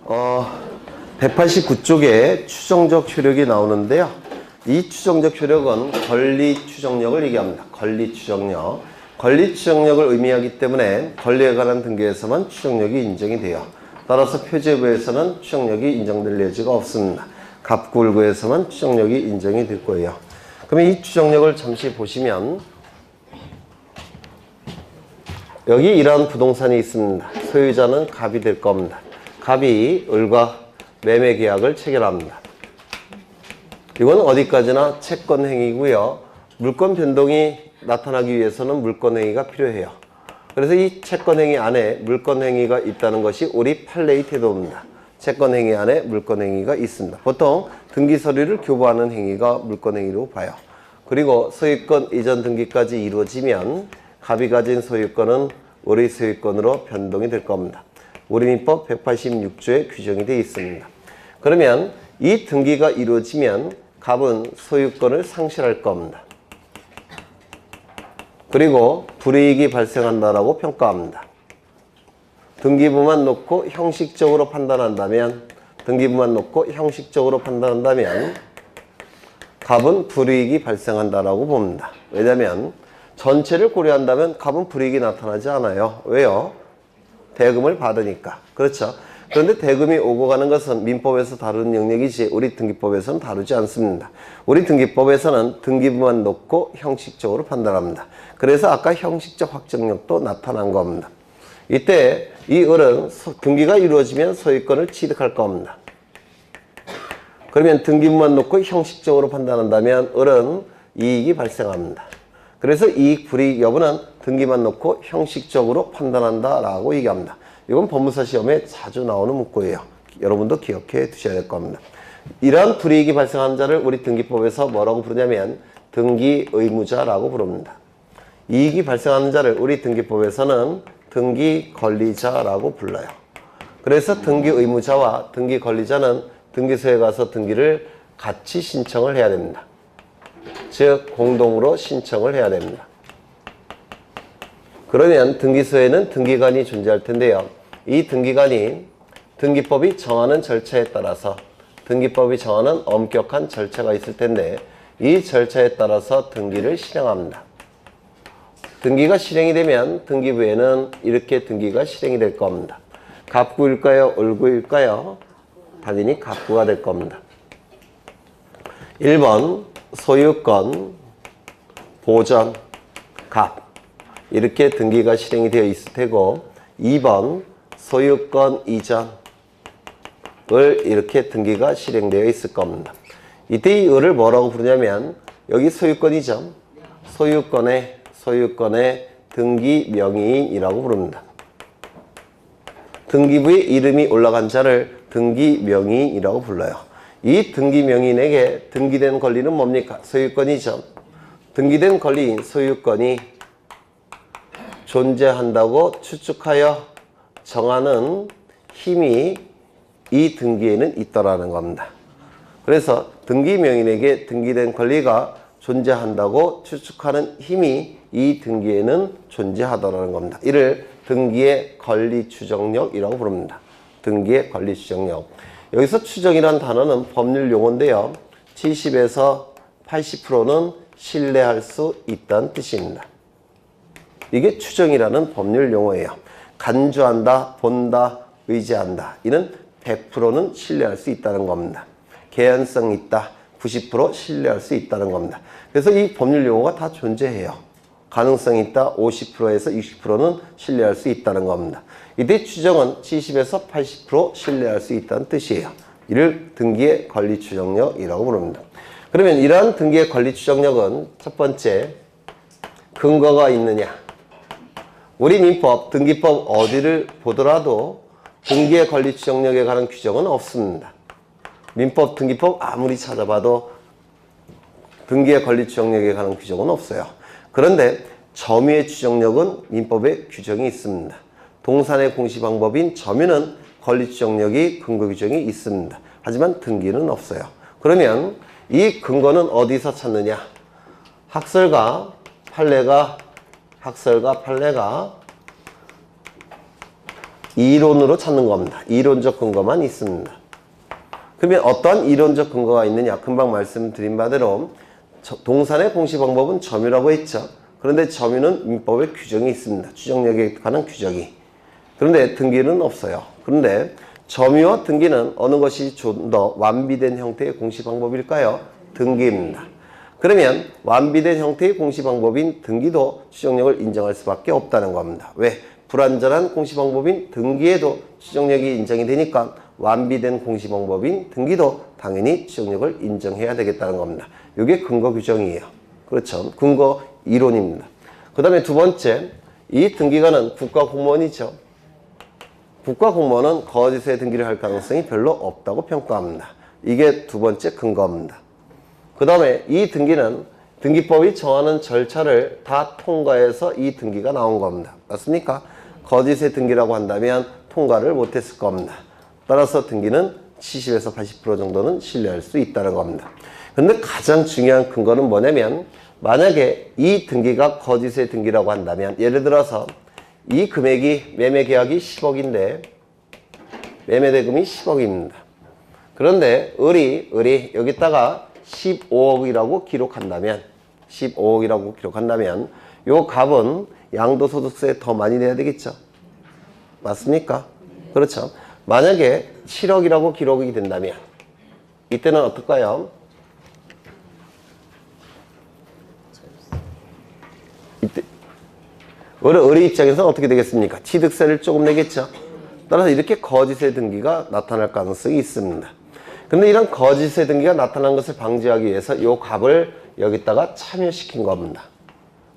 어, 189쪽에 추정적 효력이 나오는데요. 이 추정적 효력은 권리 추정력을 얘기합니다. 권리 추정력. 권리 추정력을 의미하기 때문에 권리에 관한 등기에서만 추정력이 인정이 돼요. 따라서 표제부에서는 추정력이 인정될 여지가 없습니다. 갑구을구에서만 추정력이 인정이 될 거예요. 그러면 이 추정력을 잠시 보시면 여기 이러한 부동산이 있습니다. 소유자는 갑이 될 겁니다. 갑이 을과 매매 계약을 체결합니다. 이건 어디까지나 채권 행위고요. 물권 변동이 나타나기 위해서는 물권 행위가 필요해요. 그래서 이 채권 행위 안에 물권 행위가 있다는 것이 우리 판례의 태도입니다. 채권 행위 안에 물권 행위가 있습니다. 보통 등기 서류를 교부하는 행위가 물권 행위로 봐요. 그리고 소유권 이전 등기까지 이루어지면 갑이 가진 소유권은 을의 소유권으로 변동이 될 겁니다. 우리 민법 186조에 규정이 되어 있습니다. 그러면 이 등기가 이루어지면 갑은 소유권을 상실할 겁니다. 그리고 불이익이 발생한다라고 평가합니다. 등기부만 놓고 형식적으로 판단한다면 갑은 불이익이 발생한다라고 봅니다. 왜냐하면 전체를 고려한다면 갑은 불이익이 나타나지 않아요. 왜요? 대금을 받으니까. 그렇죠? 그런데 대금이 오고 가는 것은 민법에서 다루는 영역이지 우리 등기법에서는 다루지 않습니다. 우리 등기법에서는 등기부만 놓고 형식적으로 판단합니다. 그래서 아까 형식적 확정력도 나타난 겁니다. 이때 이 을은 등기가 이루어지면 소유권을 취득할 겁니다. 그러면 등기부만 놓고 형식적으로 판단한다면 을은 이익이 발생합니다. 그래서 이익 불이익 여부는 등기만 놓고 형식적으로 판단한다라고 얘기합니다. 이건 법무사 시험에 자주 나오는 문구예요. 여러분도 기억해 두셔야 될 겁니다. 이러한 불이익이 발생한 자를 우리 등기법에서 뭐라고 부르냐면 등기 의무자라고 부릅니다. 이익이 발생하는 자를 우리 등기법에서는 등기 권리자라고 불러요. 그래서 등기 의무자와 등기 권리자는 등기소에 가서 등기를 같이 신청을 해야 됩니다. 즉 공동으로 신청을 해야 됩니다. 그러면 등기소에는 등기관이 존재할 텐데요. 이 등기관이 등기법이 정하는 절차에 따라서 등기법이 정하는 엄격한 절차가 있을 텐데 이 절차에 따라서 등기를 실행합니다. 등기가 실행이 되면 등기부에는 이렇게 등기가 실행이 될 겁니다. 갑구일까요? 을구일까요? 당연히 갑구가 될 겁니다. 1번 소유권, 보전, 갑 이렇게 등기가 실행이 되어 있을 테고 2번 소유권 이전을 이렇게 등기가 실행되어 있을 겁니다. 이때 이 을을 뭐라고 부르냐면 여기 소유권 이전, 소유권의 등기 명의인이라고 부릅니다. 등기부에 이름이 올라간 자를 등기 명의인이라고 불러요. 이 등기 명의인에게 등기된 권리는 뭡니까? 소유권이죠. 등기된 권리인 소유권이 존재한다고 추측하여 정하는 힘이 이 등기에는 있더라는 겁니다. 그래서 등기 명의인에게 등기된 권리가 존재한다고 추측하는 힘이 이 등기에는 존재하더라는 겁니다. 이를 등기의 권리 추정력이라고 부릅니다. 등기의 권리 추정력. 여기서 추정이라는 단어는 법률 용어인데요. 70에서 80%는 신뢰할 수 있다는 뜻입니다. 이게 추정이라는 법률 용어예요. 간주한다, 본다, 의지한다. 이는 100%는 신뢰할 수 있다는 겁니다. 개연성 있다, 90% 신뢰할 수 있다는 겁니다. 그래서 이 법률 용어가 다 존재해요. 가능성 있다, 50%에서 60%는 신뢰할 수 있다는 겁니다. 이때 추정은 70에서 80% 신뢰할 수 있다는 뜻이에요. 이를 등기의 권리 추정력이라고 부릅니다. 그러면 이러한 등기의 권리 추정력은 첫 번째, 근거가 있느냐. 우리 민법, 등기법 어디를 보더라도 등기의 권리 추정력에 관한 규정은 없습니다. 민법, 등기법 아무리 찾아봐도 등기의 권리 추정력에 관한 규정은 없어요. 그런데 점유의 추정력은 민법에 규정이 있습니다. 동산의 공시 방법인 점유는 권리 추정력이 근거 규정이 있습니다. 하지만 등기는 없어요. 그러면 이 근거는 어디서 찾느냐? 학설과 판례가 이론으로 찾는 겁니다. 이론적 근거만 있습니다. 그러면 어떠한 이론적 근거가 있느냐? 금방 말씀드린 바대로 동산의 공시 방법은 점유라고 했죠. 그런데 점유는 민법에 규정이 있습니다. 추정력에 관한 규정이. 그런데 등기는 없어요. 그런데 점유와 등기는 어느 것이 좀 더 완비된 형태의 공시 방법일까요? 등기입니다. 그러면 완비된 형태의 공시 방법인 등기도 추정력을 인정할 수밖에 없다는 겁니다. 왜? 불완전한 공시 방법인 등기에도 추정력이 인정이 되니까 완비된 공시 방법인 등기도 당연히 추정력을 인정해야 되겠다는 겁니다. 이게 근거 규정이에요. 그렇죠. 근거 이론입니다. 그 다음에 두 번째, 이 등기관은 국가공무원이죠. 국가공무원은 거짓의 등기를 할 가능성이 별로 없다고 평가합니다. 이게 두 번째 근거입니다. 그 다음에 이 등기는 등기법이 정하는 절차를 다 통과해서 이 등기가 나온 겁니다. 맞습니까? 거짓의 등기라고 한다면 통과를 못했을 겁니다. 따라서 등기는 70에서 80% 정도는 신뢰할 수 있다는 겁니다. 그런데 가장 중요한 근거는 뭐냐면 만약에 이 등기가 거짓의 등기라고 한다면 예를 들어서 이 금액이 매매 계약이 10억인데 매매 대금이 10억입니다. 그런데 을이 여기다가 15억이라고 기록한다면 15억이라고 기록한다면 요 값은 양도소득세 더 많이 내야 되겠죠. 맞습니까? 그렇죠. 만약에 7억이라고 기록이 된다면 이때는 어떨까요? 이때 을의 입장에서는 어떻게 되겠습니까? 취득세를 조금 내겠죠. 따라서 이렇게 거짓의 등기가 나타날 가능성이 있습니다. 근데 이런 거짓의 등기가 나타난 것을 방지하기 위해서 이 값을 여기다가 참여시킨 겁니다.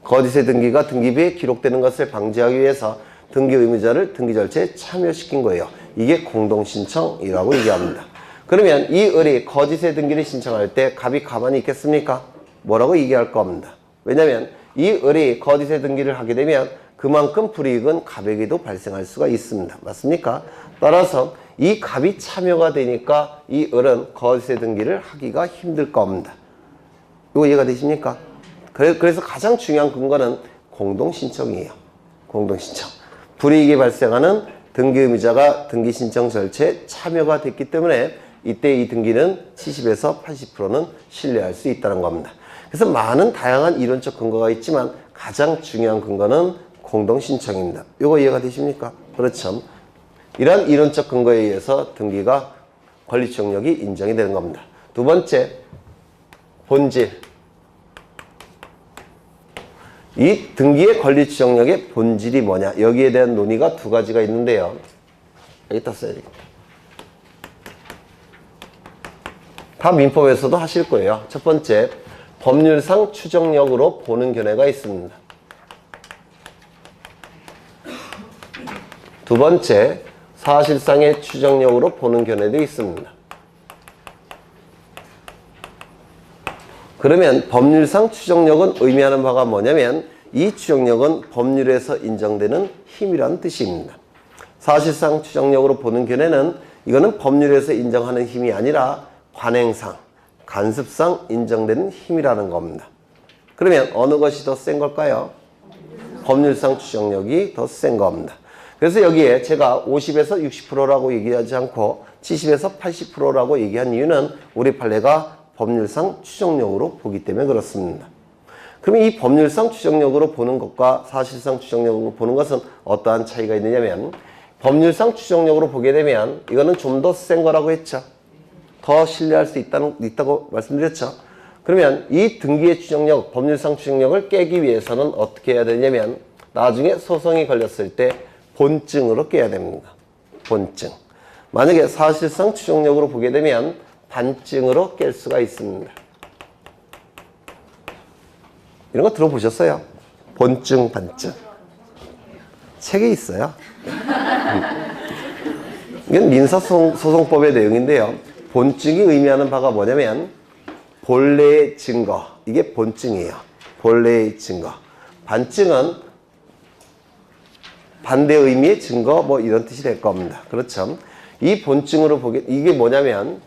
거짓의 등기가 등기부에 기록되는 것을 방지하기 위해서 등기 의무자를 등기 절차에 참여시킨 거예요. 이게 공동신청이라고 얘기합니다. 그러면 이 을이 거짓의 등기를 신청할 때 갑이 가만히 있겠습니까? 뭐라고 얘기할 겁니다. 왜냐하면 이 을이 거짓의 등기를 하게 되면 그만큼 불이익은 갑에게도 발생할 수가 있습니다. 맞습니까? 따라서 이 갑이 참여가 되니까 이 을은 거짓의 등기를 하기가 힘들 겁니다. 이거 이해가 되십니까? 그래서 가장 중요한 근거는 공동신청이에요. 공동신청. 불이익이 발생하는 등기 의무자가 등기 신청 절차에 참여가 됐기 때문에 이때 이 등기는 70에서 80%는 신뢰할 수 있다는 겁니다. 그래서 많은 다양한 이론적 근거가 있지만 가장 중요한 근거는 공동신청입니다. 이거 이해가 되십니까? 그렇죠. 이러한 이론적 근거에 의해서 등기가 권리추정력이 인정이 되는 겁니다. 두 번째, 본질. 이 등기의 권리추정력의 본질이 뭐냐? 여기에 대한 논의가 두 가지가 있는데요. 여기다 써야겠다. 다 민법에서도 하실 거예요. 첫 번째, 법률상 추정력으로 보는 견해가 있습니다. 두 번째, 사실상의 추정력으로 보는 견해도 있습니다. 그러면 법률상 추정력은 의미하는 바가 뭐냐면 이 추정력은 법률에서 인정되는 힘이라는 뜻입니다. 사실상 추정력으로 보는 견해는 이거는 법률에서 인정하는 힘이 아니라 관행상, 간습상 인정되는 힘이라는 겁니다. 그러면 어느 것이 더 센 걸까요? 법률상 추정력이 더 센 겁니다. 그래서 여기에 제가 50에서 60%라고 얘기하지 않고 70에서 80%라고 얘기한 이유는 우리 판례가 법률상 추정력으로 보기 때문에 그렇습니다. 그러면 이 법률상 추정력으로 보는 것과 사실상 추정력으로 보는 것은 어떠한 차이가 있느냐면 법률상 추정력으로 보게 되면 이거는 좀 더 센 거라고 했죠. 더 신뢰할 수 있다고 말씀드렸죠. 그러면 이 등기의 추정력, 법률상 추정력을 깨기 위해서는 어떻게 해야 되냐면 나중에 소송이 걸렸을 때 본증으로 깨야 됩니다. 본증. 만약에 사실상 추정력으로 보게 되면 반증으로 깰 수가 있습니다. 이런 거 들어보셨어요? 본증, 반증. 책에 있어요. 이건 민사소송법의 내용인데요. 본증이 의미하는 바가 뭐냐면 본래의 증거. 이게 본증이에요. 본래의 증거. 반증은 반대 의미의 증거 뭐 이런 뜻이 될 겁니다. 그렇죠? 이 본증으로 보게 이게 뭐냐면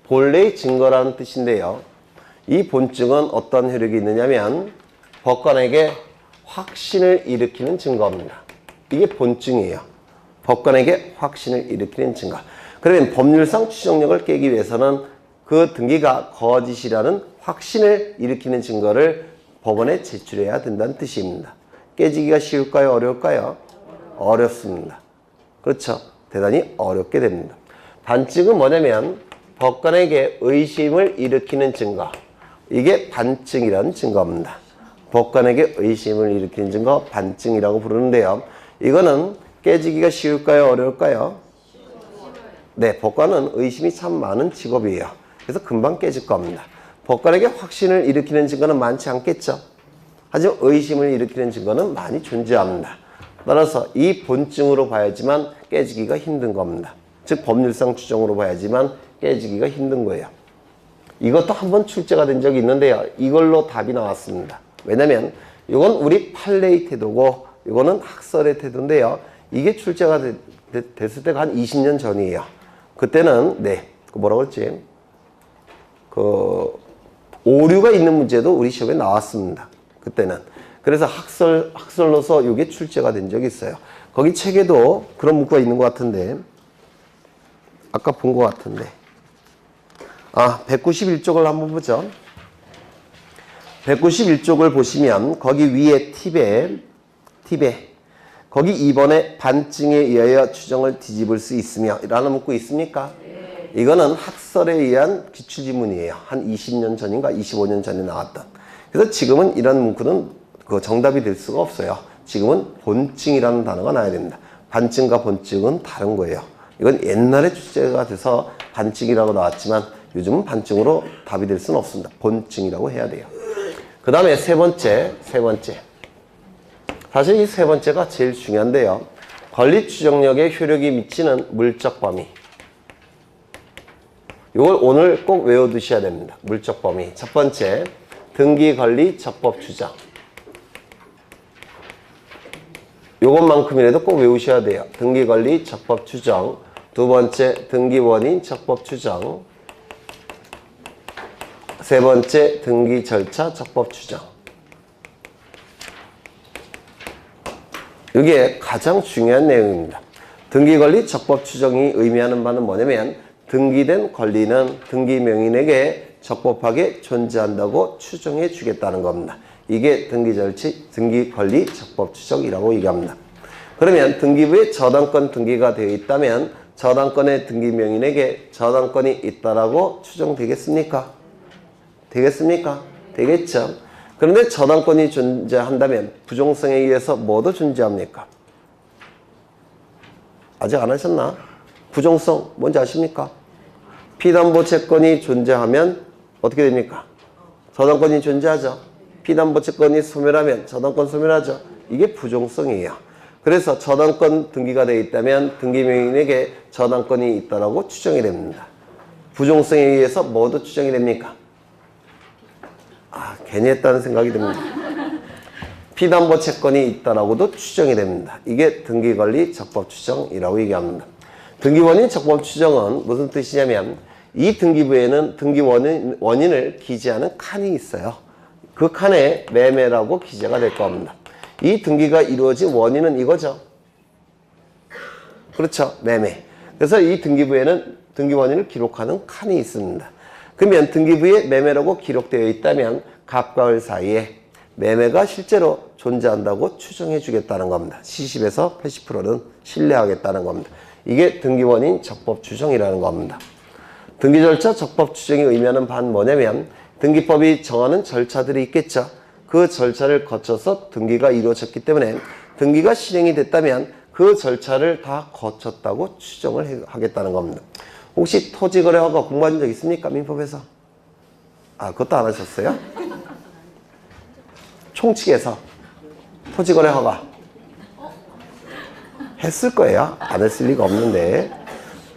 본래의 증거라는 뜻인데요. 이 본증은 어떤 효력이 있느냐면 법관에게 확신을 일으키는 증거입니다. 이게 본증이에요. 법관에게 확신을 일으키는 증거. 그러면 법률상 추정력을 깨기 위해서는 그 등기가 거짓이라는 확신을 일으키는 증거를 법원에 제출해야 된다는 뜻입니다. 깨지기가 쉬울까요? 어려울까요? 어렵습니다. 그렇죠? 대단히 어렵게 됩니다. 반증은 뭐냐면 법관에게 의심을 일으키는 증거. 이게 반증이라는 증거입니다. 법관에게 의심을 일으키는 증거 반증이라고 부르는데요. 이거는 깨지기가 쉬울까요? 어려울까요? 네, 법관은 의심이 참 많은 직업이에요. 그래서 금방 깨질 겁니다. 법관에게 확신을 일으키는 증거는 많지 않겠죠. 하지만 의심을 일으키는 증거는 많이 존재합니다. 따라서 이 본증으로 봐야지만 깨지기가 힘든 겁니다. 즉 법률상 추정으로 봐야지만 깨지기가 힘든 거예요. 이것도 한번 출제가 된 적이 있는데요. 이걸로 답이 나왔습니다. 왜냐면 이건 우리 판례의 태도고 이거는 학설의 태도인데요. 이게 출제가 됐을 때가 한 20년 전이에요. 그때는 뭐라고 했지? 오류가 있는 문제도 우리 시험에 나왔습니다. 그때는. 그래서 학설로서 이게 출제가 된 적이 있어요. 거기 책에도 그런 문구가 있는 것 같은데 아까 본 것 같은데 191쪽을 한번 보죠. 191쪽을 보시면 거기 위에 팁에 거기 2번에 반증에 의하여 추정을 뒤집을 수 있으며 라는 문구 있습니까? 네. 이거는 학설에 의한 기출지문이에요. 한 20년 전인가 25년 전에 나왔던. 그래서 지금은 이런 문구는 정답이 될 수가 없어요. 지금은 본증이라는 단어가 나와야 됩니다. 반증과 본증은 다른 거예요. 이건 옛날에 출제가 돼서 반증이라고 나왔지만 요즘은 반증으로 답이 될 수는 없습니다. 본증이라고 해야 돼요. 그 다음에 세 번째. 사실 이 세 번째가 제일 중요한데요. 권리 추정력에 효력이 미치는 물적 범위. 이걸 오늘 꼭 외워두셔야 됩니다. 물적 범위. 첫 번째, 등기 권리 적법 추정. 요것만큼이라도 꼭 외우셔야 돼요. 등기 권리 적법 추정. 두 번째, 등기 원인 적법 추정. 세 번째, 등기 절차 적법 추정. 이게 가장 중요한 내용입니다. 등기권리 적법 추정이 의미하는 바는 뭐냐면 등기된 권리는 등기 명인에게 적법하게 존재한다고 추정해 주겠다는 겁니다. 이게 등기권리 적법 추정이라고 얘기합니다. 그러면 등기부에 저당권 등기가 되어 있다면 저당권의 등기 명인에게 저당권이 있다라고 추정되겠습니까? 되겠습니까? 되겠죠. 그런데 저당권이 존재한다면 부종성에 의해서 뭐도 존재합니까? 아직 안 하셨나? 부종성 뭔지 아십니까? 피담보 채권이 존재하면 어떻게 됩니까? 저당권이 존재하죠. 피담보 채권이 소멸하면 저당권 소멸하죠. 이게 부종성이에요. 그래서 저당권 등기가 되어 있다면 등기명인에게 저당권이 있다라고 추정이 됩니다. 부종성에 의해서 뭐도 추정이 됩니까? 괜히 했다는 생각이 듭니다. 피담보 채권이 있다라고도 추정이 됩니다. 이게 등기권리 적법 추정이라고 얘기합니다. 등기원인 적법 추정은 무슨 뜻이냐면 이 등기부에는 등기 원인을 기재하는 칸이 있어요. 그 칸에 매매라고 기재가 될 겁니다. 이 등기가 이루어진 원인은 이거죠. 그렇죠. 매매. 그래서 이 등기부에는 등기 원인을 기록하는 칸이 있습니다. 그러면 등기부에 매매라고 기록되어 있다면 갑과 을 사이에 매매가 실제로 존재한다고 추정해 주겠다는 겁니다. 70에서 80%는 신뢰하겠다는 겁니다. 이게 등기원인 적법 추정이라는 겁니다. 등기절차 적법 추정이 의미하는 바는 뭐냐면 등기법이 정하는 절차들이 있겠죠. 그 절차를 거쳐서 등기가 이루어졌기 때문에 등기가 실행이 됐다면 그 절차를 다 거쳤다고 추정을 하겠다는 겁니다. 혹시 토지거래허가 공부하신 적 있습니까? 민법에서? 그것도 안 하셨어요? 총칙에서 토지거래허가 했을 거예요. 안 했을 리가 없는데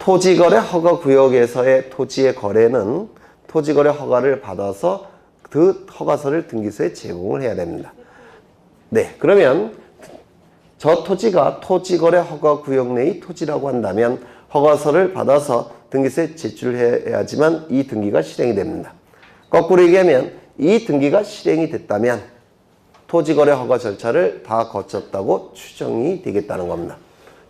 토지거래 허가 구역에서의 토지의 거래는 토지거래 허가를 받아서 그 허가서를 등기소에 제공을 해야 됩니다. 네, 그러면 저 토지가 토지거래 허가 구역 내의 토지라고 한다면 허가서를 받아서 등기소에 제출해야지만 이 등기가 실행이 됩니다. 거꾸로 얘기하면 이 등기가 실행이 됐다면 토지거래 허가 절차를 다 거쳤다고 추정이 되겠다는 겁니다.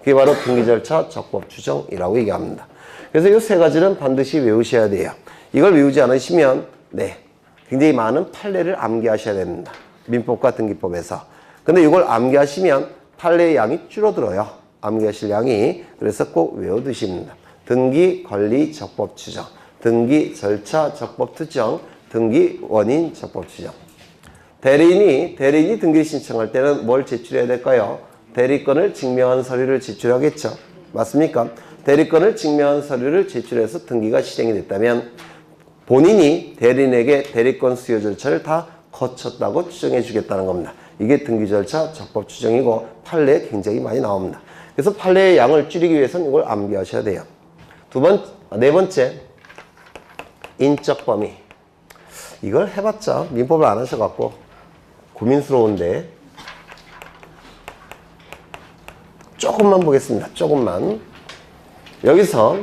그게 바로 등기 절차 적법 추정이라고 얘기합니다. 그래서 이 세 가지는 반드시 외우셔야 돼요. 이걸 외우지 않으시면 굉장히 많은 판례를 암기하셔야 됩니다. 민법과 등기법에서. 근데 이걸 암기하시면 판례의 양이 줄어들어요. 암기하실 양이. 그래서 꼭 외워두십니다. 등기 권리 적법 추정, 등기 절차 적법 추정, 등기 원인 적법 추정. 대리인이 등기를 신청할 때는 뭘 제출해야 될까요? 대리권을 증명하는 서류를 제출하겠죠. 맞습니까? 대리권을 증명하는 서류를 제출해서 등기가 실행이 됐다면 본인이 대리인에게 대리권 수여 절차를 다 거쳤다고 추정해 주겠다는 겁니다. 이게 등기 절차 적법 추정이고 판례에 굉장히 많이 나옵니다. 그래서 판례의 양을 줄이기 위해서는 이걸 암기하셔야 돼요. 네 번째, 인적 범위. 이걸 해봤자 민법을 안 하셔갖고 고민스러운데 조금만 보겠습니다. 조금만. 여기서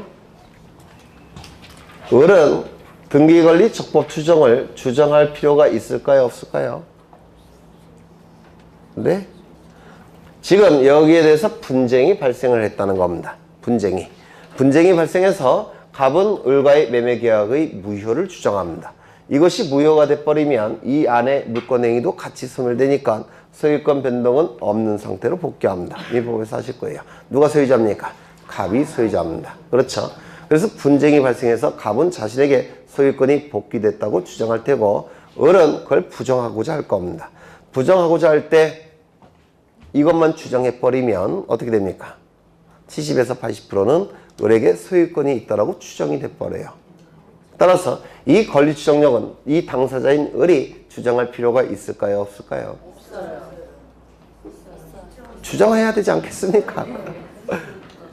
을은 등기권리 적법 추정을 주장할 필요가 있을까요? 없을까요? 네? 지금 여기에 대해서 분쟁이 발생을 했다는 겁니다. 분쟁이 발생해서 갑은 을과의 매매계약의 무효를 주장합니다. 이것이 무효가 돼버리면 이 안에 물권행위도 같이 소멸되니까 소유권 변동은 없는 상태로 복귀합니다. 민법에서 하실 거예요. 누가 소유자입니까? 갑이 소유자입니다. 그렇죠? 그래서 분쟁이 발생해서 갑은 자신에게 소유권이 복귀됐다고 주장할 테고 을은 그걸 부정하고자 할 겁니다. 부정하고자 할 때 이것만 주장해버리면 어떻게 됩니까? 70에서 80%는 을에게 소유권이 있다라고 추정이 돼버려요. 따라서 이 권리 추정력은 이 당사자인 을이 주장할 필요가 있을까요? 없을까요? 없어요. 주장해야 되지 않겠습니까?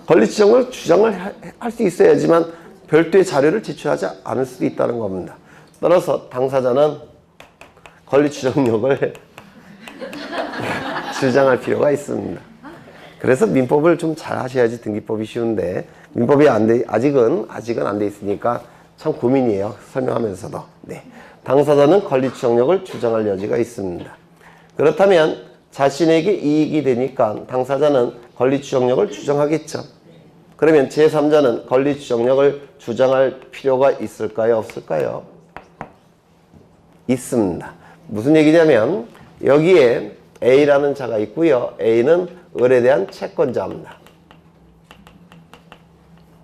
권리 추정을 주장을 할 수 있어야지만 별도의 자료를 제출하지 않을 수도 있다는 겁니다. 따라서 당사자는 권리 추정력을 주장할 필요가 있습니다. 그래서 민법을 좀 잘 하셔야지 등기법이 쉬운데 민법이 아직은 안 돼 있으니까 참 고민이에요. 설명하면서도. 당사자는 권리 추정력을 주장할 여지가 있습니다. 그렇다면 자신에게 이익이 되니까 당사자는 권리 추정력을 주장하겠죠. 그러면 제3자는 권리 추정력을 주장할 필요가 있을까요? 없을까요? 있습니다. 무슨 얘기냐면 여기에 A라는 자가 있고요. A는 을에 대한 채권자입니다.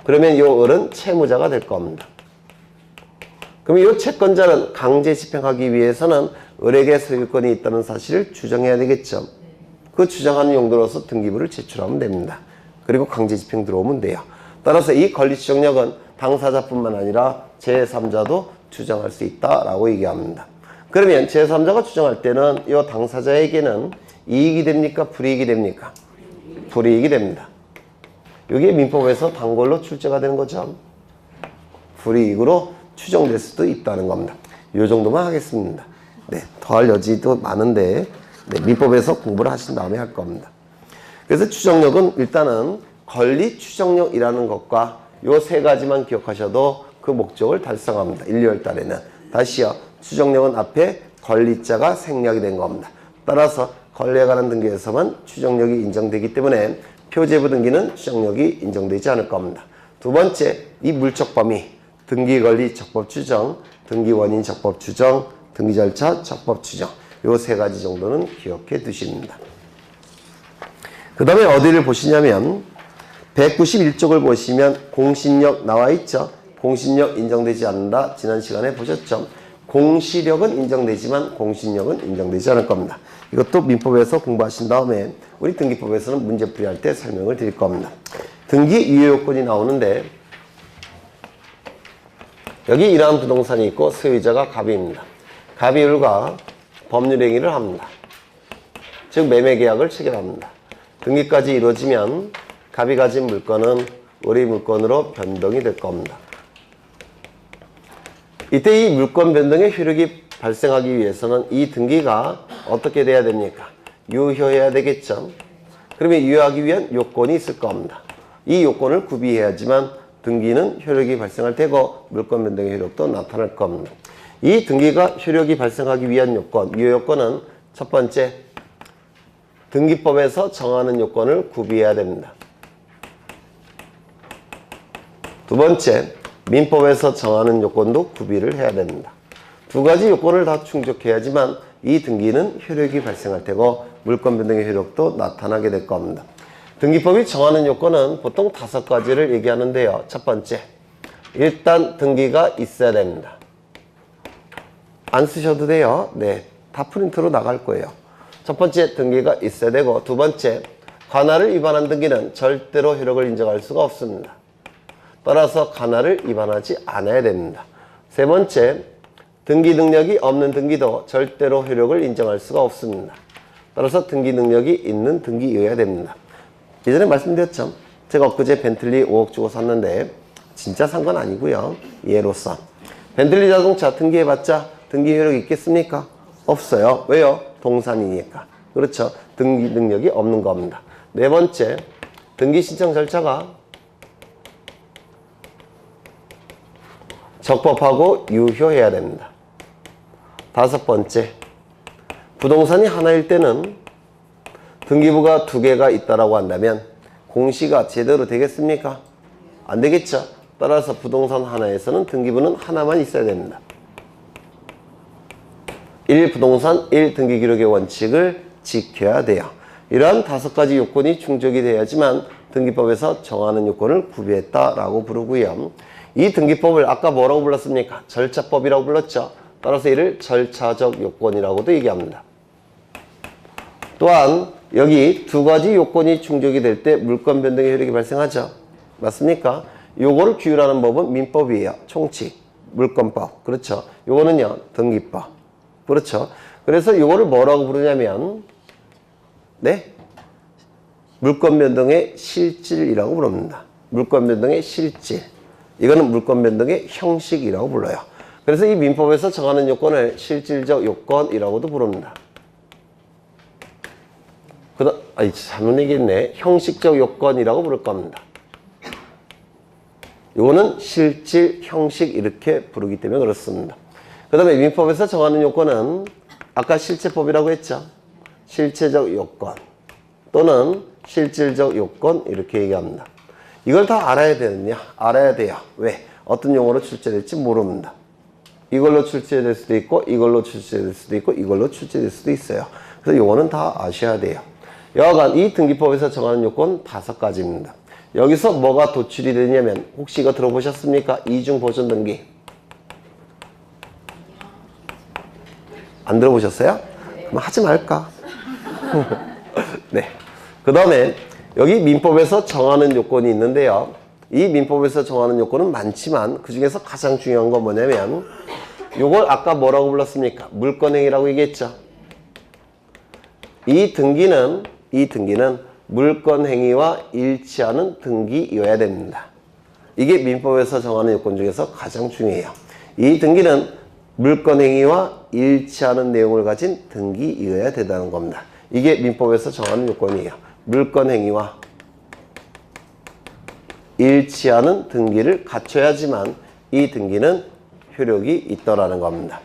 그러면 이 을은 채무자가 될 겁니다. 그럼 이 채권자는 강제 집행하기 위해서는 을에게 소유권이 있다는 사실을 주장해야 되겠죠. 그 주장하는 용도로서 등기부를 제출하면 됩니다. 그리고 강제 집행 들어오면 돼요. 따라서 이 권리 추정력은 당사자뿐만 아니라 제3자도 주장할 수 있다라고 얘기합니다. 그러면 제3자가 주장할 때는 이 당사자에게는 이익이 됩니까? 불이익이 됩니까? 불이익이 됩니다. 이게 민법에서 단골로 출제가 되는 거죠. 불이익으로 추정될 수도 있다는 겁니다. 이 정도만 하겠습니다. 더할 여지도 많은데 민법에서 공부를 하신 다음에 할 겁니다. 그래서 추정력은 일단은 권리 추정력이라는 것과 이 세 가지만 기억하셔도 그 목적을 달성합니다. 1, 2월 달에는. 다시요. 추정력은 앞에 권리자가 생략이 된 겁니다. 따라서 권리에 관한 등기에서만 추정력이 인정되기 때문에 표제부 등기는 추정력이 인정되지 않을 겁니다. 두 번째, 이 물적 범위, 등기 권리 적법 추정, 등기 원인 적법 추정, 등기 절차 적법 추정, 요 세 가지 정도는 기억해 두십니다. 그 다음에 어디를 보시냐면 191쪽을 보시면 공신력 나와 있죠. 공신력 인정되지 않는다. 지난 시간에 보셨죠. 공시력은 인정되지만 공신력은 인정되지 않을 겁니다. 이것도 민법에서 공부하신 다음에 우리 등기법에서는 문제풀이할 때 설명을 드릴 겁니다. 등기 유효 요건이 나오는데 여기 이러한 부동산이 있고 소유자가 갑입니다. 갑이 을과 법률 행위를 합니다. 즉 매매계약을 체결합니다. 등기까지 이루어지면 갑이 가진 물건은 을의 물건으로 변동이 될 겁니다. 이때 이 물권 변동의 효력이 발생하기 위해서는 이 등기가 어떻게 돼야 됩니까? 유효해야 되겠죠. 그러면 유효하기 위한 요건이 있을 겁니다. 이 요건을 구비해야지만 등기는 효력이 발생할 테고 물권 변동의 효력도 나타날 겁니다. 이 등기가 효력이 발생하기 위한 요건, 유효 요건은 첫 번째, 등기법에서 정하는 요건을 구비해야 됩니다. 두 번째, 민법에서 정하는 요건도 구비를 해야 됩니다. 두 가지 요건을 다 충족해야지만 이 등기는 효력이 발생할 테고 물권 변동의 효력도 나타나게 될 겁니다. 등기법이 정하는 요건은 보통 5가지를 얘기하는데요. 첫 번째, 일단 등기가 있어야 됩니다. 안 쓰셔도 돼요. 네, 다 프린트로 나갈 거예요. 첫 번째, 등기가 있어야 되고, 두 번째, 관할을 위반한 등기는 절대로 효력을 인정할 수가 없습니다. 따라서 관할을 위반하지 않아야 됩니다. 세 번째, 등기 능력이 없는 등기도 절대로 효력을 인정할 수가 없습니다. 따라서 등기 능력이 있는 등기여야 됩니다. 예전에 말씀드렸죠. 제가 엊그제 벤틀리 5억 주고 샀는데 진짜 산 건 아니고요. 예로서 벤틀리 자동차 등기해봤자 등기 효력이 있겠습니까? 없어요. 왜요? 동산이니까. 그렇죠. 등기 능력이 없는 겁니다. 네 번째, 등기 신청 절차가 적법하고 유효해야 됩니다. 다섯 번째, 부동산이 하나일 때는 등기부가 2개가 있다라고 한다면 공시가 제대로 되겠습니까? 안 되겠죠. 따라서 부동산 하나에서는 등기부는 하나만 있어야 됩니다. 1부동산 1등기 기록의 원칙을 지켜야 돼요. 이러한 5가지 요건이 충족이 돼야지만 등기법에서 정하는 요건을 구비했다라고 부르고요. 이 등기법을 아까 뭐라고 불렀습니까? 절차법이라고 불렀죠. 따라서 이를 절차적 요건이라고도 얘기합니다. 또한 여기 2가지 요건이 충족이 될 때 물권 변동의 효력이 발생하죠. 맞습니까? 요거를 규율하는 법은 민법이에요. 총칙, 물권법. 그렇죠. 요거는요, 등기법. 그렇죠. 그래서 요거를 뭐라고 부르냐면, 네? 물권 변동의 실질이라고 부릅니다. 물권 변동의 실질. 이거는 물권 변동의 형식이라고 불러요. 그래서 이 민법에서 정하는 요건을 실질적 요건이라고도 부릅니다. 잘못 얘기했네. 형식적 요건이라고 부를 겁니다. 요거는 실질, 형식 이렇게 부르기 때문에 그렇습니다. 그 다음에 민법에서 정하는 요건은 아까 실체법이라고 했죠. 실체적 요건 또는 실질적 요건 이렇게 얘기합니다. 이걸 다 알아야 되느냐? 알아야 돼요. 왜? 어떤 용어로 출제될지 모릅니다. 이걸로 출제될 수도 있고 이걸로 출제될 수도 있고 이걸로 출제될 수도 있어요. 그래서 요거는 다 아셔야 돼요. 여하간 이 등기법에서 정하는 요건 5가지입니다. 여기서 뭐가 도출이 되냐면 혹시 이거 들어보셨습니까? 이중 보존 등기. 안 들어보셨어요? 그럼 하지 말까? 네. 그 다음에 여기 민법에서 정하는 요건이 있는데요. 이 민법에서 정하는 요건은 많지만 그 중에서 가장 중요한 건 뭐냐면 요걸 아까 뭐라고 불렀습니까? 물권행위라고 얘기했죠. 이 등기는 물권행위와 일치하는 등기여야 됩니다. 이게 민법에서 정하는 요건 중에서 가장 중요해요. 이 등기는 물권행위와 일치하는 내용을 가진 등기여야 된다는 겁니다. 이게 민법에서 정하는 요건이에요. 물권행위와 일치하는 등기를 갖춰야지만 이 등기는 효력이 있더라는 겁니다.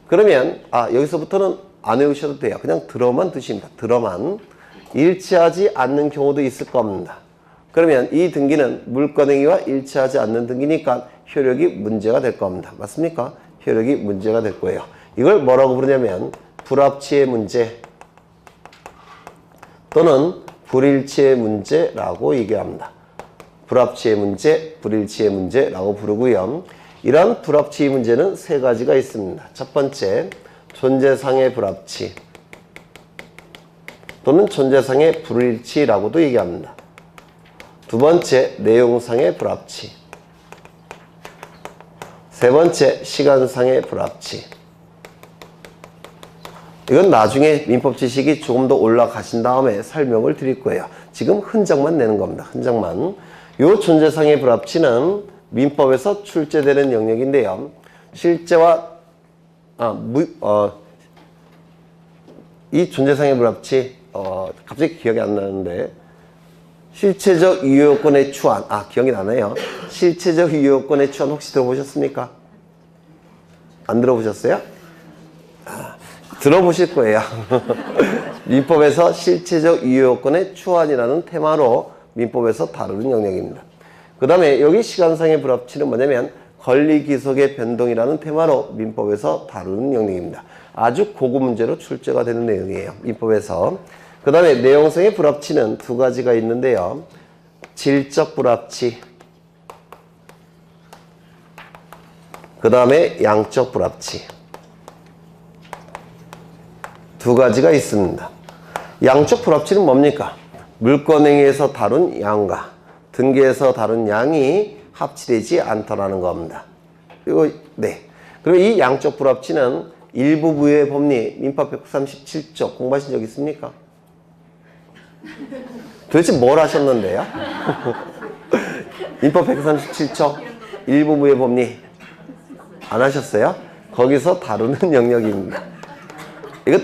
그러면 여기서부터는 안 외우셔도 돼요. 그냥 들어만 두십니다. 들어만. 일치하지 않는 경우도 있을 겁니다. 그러면 이 등기는 물권행위와 일치하지 않는 등기니까 효력이 문제가 될 겁니다. 맞습니까? 효력이 문제가 될 거예요. 이걸 뭐라고 부르냐면 불합치의 문제 또는 불일치의 문제라고 얘기합니다. 불합치의 문제, 불일치의 문제라고 부르고요. 이러한 불합치의 문제는 3가지가 있습니다. 첫 번째, 존재상의 불합치 또는 존재상의 불일치라고도 얘기합니다. 두 번째, 내용상의 불합치. 세 번째, 시간상의 불합치. 이건 나중에 민법 지식이 조금 더 올라가신 다음에 설명을 드릴 거예요. 지금 흔적만 내는 겁니다. 흔적만. 이 존재상의 불합치는 민법에서 출제되는 영역인데요. 실제와 이 존재상의 불합치 갑자기 기억이 안 나는데 실체적 유효요건의 추한 기억이 나네요. 실체적 유효요건의 추한 혹시 들어보셨습니까? 안 들어보셨어요? 들어보실 거예요. 민법에서 실체적 유효요건의 추한이라는 테마로 민법에서 다루는 영역입니다. 그 다음에 여기 시간상의 불합치는 뭐냐면 권리기속의 변동이라는 테마로 민법에서 다루는 영역입니다. 아주 고급 문제로 출제가 되는 내용이에요. 민법에서. 그 다음에 내용상의 불합치는 두 가지가 있는데요. 질적 불합치, 그 다음에 양적 불합치. 두 가지가 있습니다. 양적 불합치는 뭡니까? 물권행위에서 다룬 양과 등기에서 다룬 양이 합치되지 않더라는 겁니다. 이거, 네. 그리고 이 양적 불합치는 일부 부의 법리, 민법 137조 공부하신 적 있습니까? 도대체 뭘 하셨는데요? 민법 137조 일부 부의 법리 안 하셨어요? 거기서 다루는 영역입니다. 이거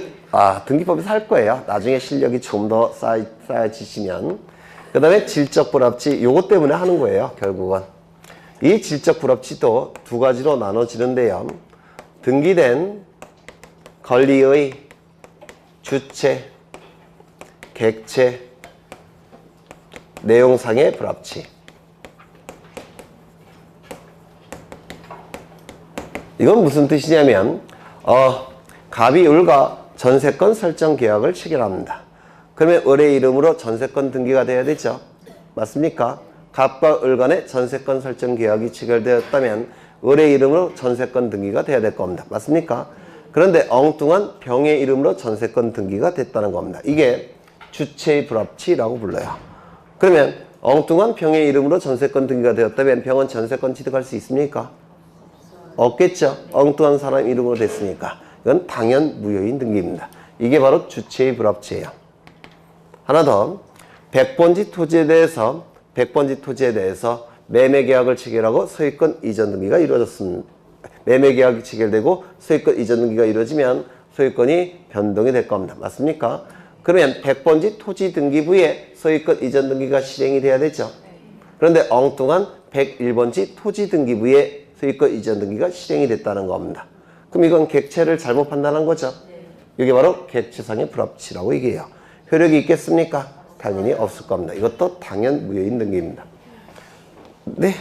등기법에서 할 거예요. 나중에 실력이 좀 더 쌓여지시면. 그 다음에 질적 불합치, 요것 때문에 하는 거예요. 결국은. 이 질적 불합치도 두 가지로 나눠지는데요. 등기된 권리의 주체, 객체, 내용상의 불합치. 이건 무슨 뜻이냐면 갑이 을과 전세권 설정 계약을 체결합니다. 그러면 을의 이름으로 전세권 등기가 돼야 되죠. 맞습니까? 갑과 을 간의 전세권 설정 계약이 체결되었다면 을의 이름으로 전세권 등기가 돼야 될 겁니다. 맞습니까? 그런데 엉뚱한 병의 이름으로 전세권 등기가 됐다는 겁니다. 이게 주체의 불합치라고 불러요. 그러면 엉뚱한 병의 이름으로 전세권 등기가 되었다면 병은 전세권 취득할 수 있습니까? 없겠죠. 엉뚱한 사람 이름으로 됐으니까. 이건 당연 무효인 등기입니다. 이게 바로 주체의 불합치예요. 하나 더. 백번지 토지에 대해서 매매 계약을 체결하고 소유권 이전 등기가 이루어졌습니다. 매매 계약이 체결되고 소유권 이전 등기가 이루어지면 소유권이 변동이 될 겁니다. 맞습니까? 그러면 100번지 토지 등기부에 소유권 이전 등기가 실행이 돼야 되죠. 그런데 엉뚱한 101번지 토지 등기부에 소유권 이전 등기가 실행이 됐다는 겁니다. 그럼 이건 객체를 잘못 판단한 거죠. 이게 바로 객체상의 불합치라고 얘기해요. 효력이 있겠습니까? 당연히 없을 겁니다. 이것도 당연 무효인 등기입니다. 네.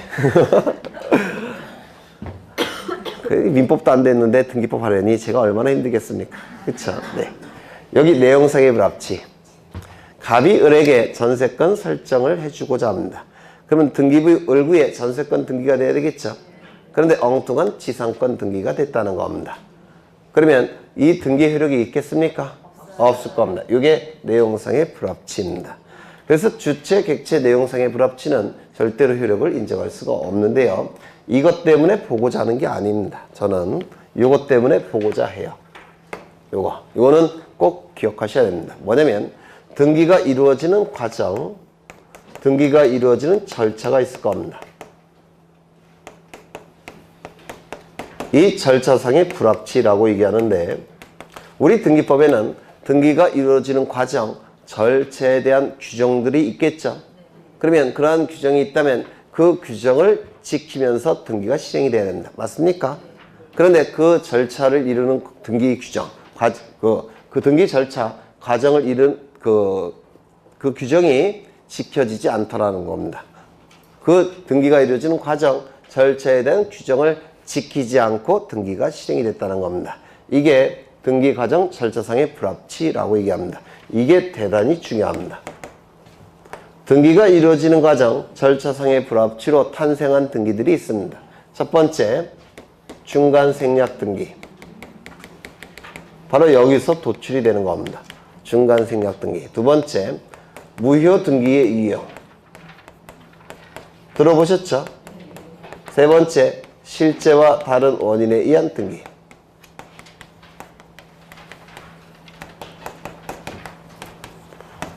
민법도 안 됐는데 등기법 하려니 제가 얼마나 힘들겠습니까? 그쵸? 네. 여기 내용상의 불합치. 갑이 을에게 전세권 설정을 해주고자 합니다. 그러면 등기부 을구에 전세권 등기가 돼야 되겠죠? 그런데 엉뚱한 지상권 등기가 됐다는 겁니다. 그러면 이 등기 효력이 있겠습니까? 없을 겁니다. 이게 내용상의 불합치입니다. 그래서 주체, 객체, 내용상의 불합치는 절대로 효력을 인정할 수가 없는데요. 이것 때문에 보고자 하는 게 아닙니다. 저는 이것 때문에 보고자 해요. 요거는 꼭 기억하셔야 됩니다. 뭐냐면 등기가 이루어지는 과정, 등기가 이루어지는 절차가 있을 겁니다. 이 절차상의 불합치라고 얘기하는데 우리 등기법에는 등기가 이루어지는 과정, 절차에 대한 규정들이 있겠죠. 그러면 그러한 규정이 있다면 그 규정을 지키면서 등기가 실행이 돼야 됩니다. 맞습니까? 그런데 그 절차를 이루는 등기 규정, 그 등기 절차, 과정을 이룬 그 규정이 지켜지지 않더라는 겁니다. 그 등기가 이루어지는 과정, 절차에 대한 규정을 지키지 않고 등기가 실행이 됐다는 겁니다. 이게 등기 과정 절차상의 불합치라고 얘기합니다. 이게 대단히 중요합니다. 등기가 이루어지는 과정 절차상의 불합치로 탄생한 등기들이 있습니다. 첫 번째, 중간 생략 등기. 바로 여기서 도출이 되는 겁니다. 중간 생략 등기. 두 번째, 무효 등기의 유형. 들어보셨죠? 세 번째, 실제와 다른 원인에 의한 등기.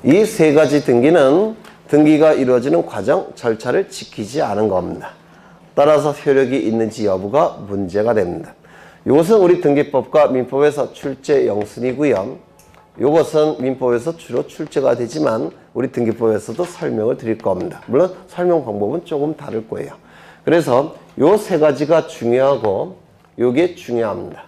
이 세 가지 등기는 등기가 이루어지는 과정, 절차를 지키지 않은 겁니다. 따라서 효력이 있는지 여부가 문제가 됩니다. 이것은 우리 등기법과 민법에서 출제 영순이고요. 이것은 민법에서 주로 출제가 되지만 우리 등기법에서도 설명을 드릴 겁니다. 물론 설명 방법은 조금 다를 거예요. 그래서 요 세 가지가 중요하고 요게 중요합니다.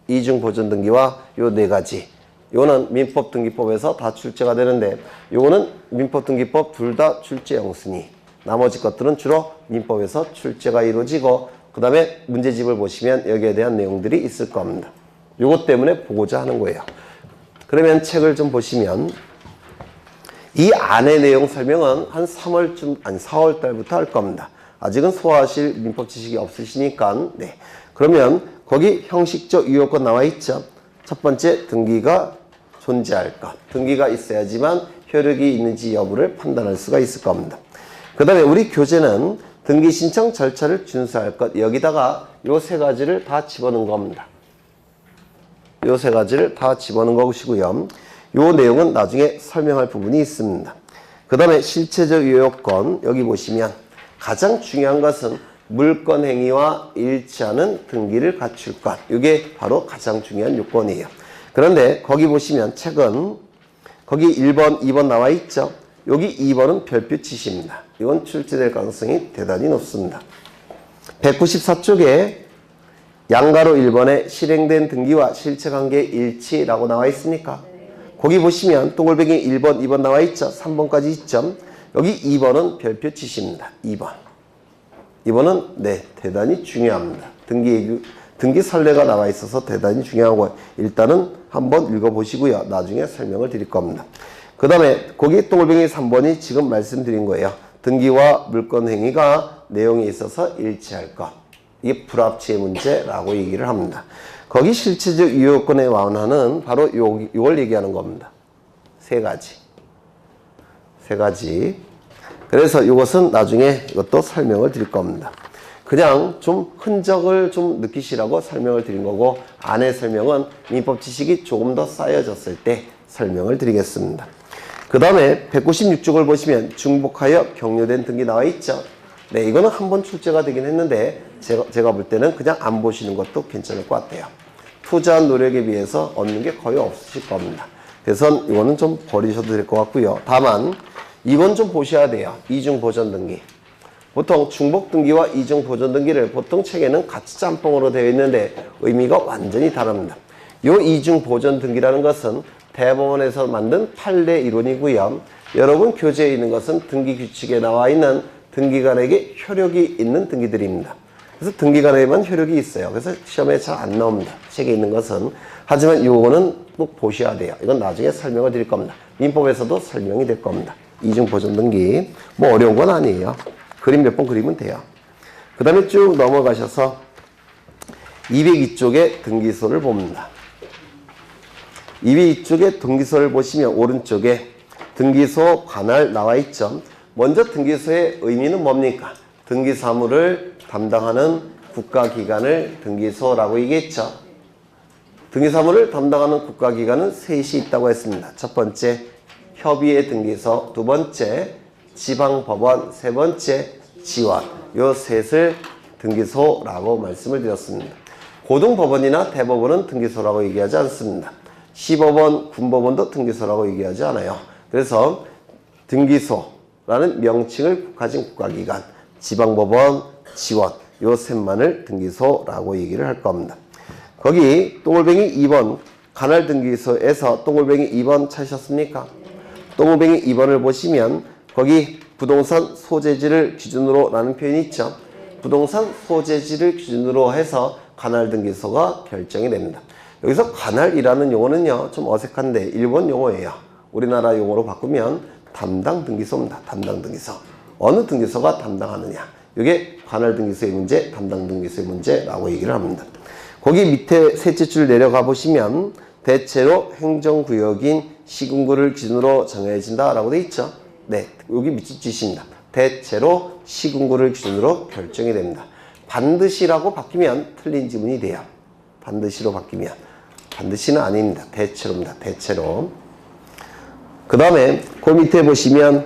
이중 보존 등기와 요 네 가지. 요거는 민법 등기법에서 다 출제가 되는데 요거는 민법 등기법 둘 다 출제 영순이. 나머지 것들은 주로 민법에서 출제가 이루어지고 그 다음에 문제집을 보시면 여기에 대한 내용들이 있을 겁니다. 요것 때문에 보고자 하는 거예요. 그러면 책을 좀 보시면 이 안의 내용 설명은 한 3월쯤, 아니 4월 달부터 할 겁니다. 아직은 소화하실 민법 지식이 없으시니까. 네. 그러면 거기 형식적 유효권 나와 있죠. 첫 번째, 등기가 존재할 것. 등기가 있어야지만 효력이 있는지 여부를 판단할 수가 있을 겁니다. 그 다음에 우리 교재는 등기 신청 절차를 준수할 것. 여기다가 요 세 가지를 다 집어넣은 겁니다. 요 세 가지를 다 집어넣은 것이고요. 요 내용은 나중에 설명할 부분이 있습니다. 그 다음에 실체적 유효권 여기 보시면 가장 중요한 것은 물권 행위와 일치하는 등기를 갖출 것. 이게 바로 가장 중요한 요건이에요. 그런데 거기 보시면 책은 거기 1번, 2번 나와 있죠. 여기 2번은 별표 치시입니다. 이건 출제될 가능성이 대단히 높습니다. 194쪽에 양가로 1번에 실행된 등기와 실체관계 일치라고 나와 있으니까 거기 보시면 동글뱅이 1번, 2번 나와 있죠. 3번까지 있죠. 여기 2번은 별표 치시입니다. 2번. 2번은 네, 대단히 중요합니다. 등기 선례가 나와 있어서 대단히 중요하고 일단은 한번 읽어보시고요. 나중에 설명을 드릴 겁니다. 그 다음에 거기 동글뱅이 3번이 지금 말씀드린 거예요. 등기와 물권 행위가 내용에 있어서 일치할 것. 이게 불합치의 문제라고 얘기를 합니다. 거기 실체적 유효권의 완화는 바로 요걸 얘기하는 겁니다. 세 가지. 그래서 이것은 나중에 이것도 설명을 드릴 겁니다. 그냥 좀 흔적을 좀 느끼시라고 설명을 드린 거고 안의 설명은 민법 지식이 조금 더 쌓여졌을 때 설명을 드리겠습니다. 그 다음에 196쪽을 보시면 중복하여 격려된 등기 나와 있죠. 네, 이거는 한번 출제가 되긴 했는데 제가 볼 때는 그냥 안 보시는 것도 괜찮을 것 같아요. 투자한 노력에 비해서 얻는 게 거의 없으실 겁니다. 그래서 이거는 좀 버리셔도 될 것 같고요. 다만 이건 좀 보셔야 돼요. 이중 보전 등기. 보통 중복 등기와 이중 보전 등기를 보통 책에는 같이 짬뽕으로 되어 있는데 의미가 완전히 다릅니다. 이 이중 보전 등기라는 것은 대법원에서 만든 판례 이론이고요. 여러분 교재에 있는 것은 등기 규칙에 나와 있는 등기관에게 효력이 있는 등기들입니다. 그래서 등기관에만 효력이 있어요. 그래서 시험에 잘 안 나옵니다. 책에 있는 것은. 하지만 이거는 꼭 보셔야 돼요. 이건 나중에 설명을 드릴 겁니다. 민법에서도 설명이 될 겁니다. 이중 보전 등기. 뭐 어려운 건 아니에요. 그림 몇 번 그리면 돼요. 그 다음에 쭉 넘어가셔서 202쪽에 등기소를 봅니다. 202쪽에 등기소를 보시면 오른쪽에 등기소 관할 나와 있죠. 먼저 등기소의 의미는 뭡니까? 등기사무를 담당하는 국가기관을 등기소라고 얘기했죠. 등기사무를 담당하는 국가기관은 셋이 있다고 했습니다. 첫 번째, 협의회 등기소, 두 번째, 지방법원, 세 번째, 지원. 요 셋을 등기소라고 말씀을 드렸습니다. 고등법원이나 대법원은 등기소라고 얘기하지 않습니다. 시법원, 군법원도 등기소라고 얘기하지 않아요. 그래서 등기소라는 명칭을 가진 국가기관, 지방법원, 지원, 요 셋만을 등기소라고 얘기를 할 겁니다. 거기 동글뱅이 2번 관할 등기소에서 동글뱅이 2번 찾으셨습니까? 동글뱅이 2번을 보시면 거기 부동산 소재지를 기준으로 라는 표현이 있죠. 부동산 소재지를 기준으로 해서 관할 등기소가 결정이 됩니다. 여기서 관할이라는 용어는요 좀 어색한데 일본 용어예요. 우리나라 용어로 바꾸면 담당 등기소입니다. 담당 등기소. 어느 등기소가 담당하느냐. 이게 관할 등기소의 문제, 담당 등기소의 문제라고 얘기를 합니다. 거기 밑에 셋째 줄 내려가 보시면 대체로 행정구역인 시군구를 기준으로 정해진다라고 돼 있죠. 네, 여기 밑줄 치십니다. 대체로 시군구를 기준으로 결정이 됩니다. 반드시라고 바뀌면 틀린 지문이 돼요. 반드시로 바뀌면. 반드시는 아닙니다. 대체로입니다. 대체로. 그 다음에 그 밑에 보시면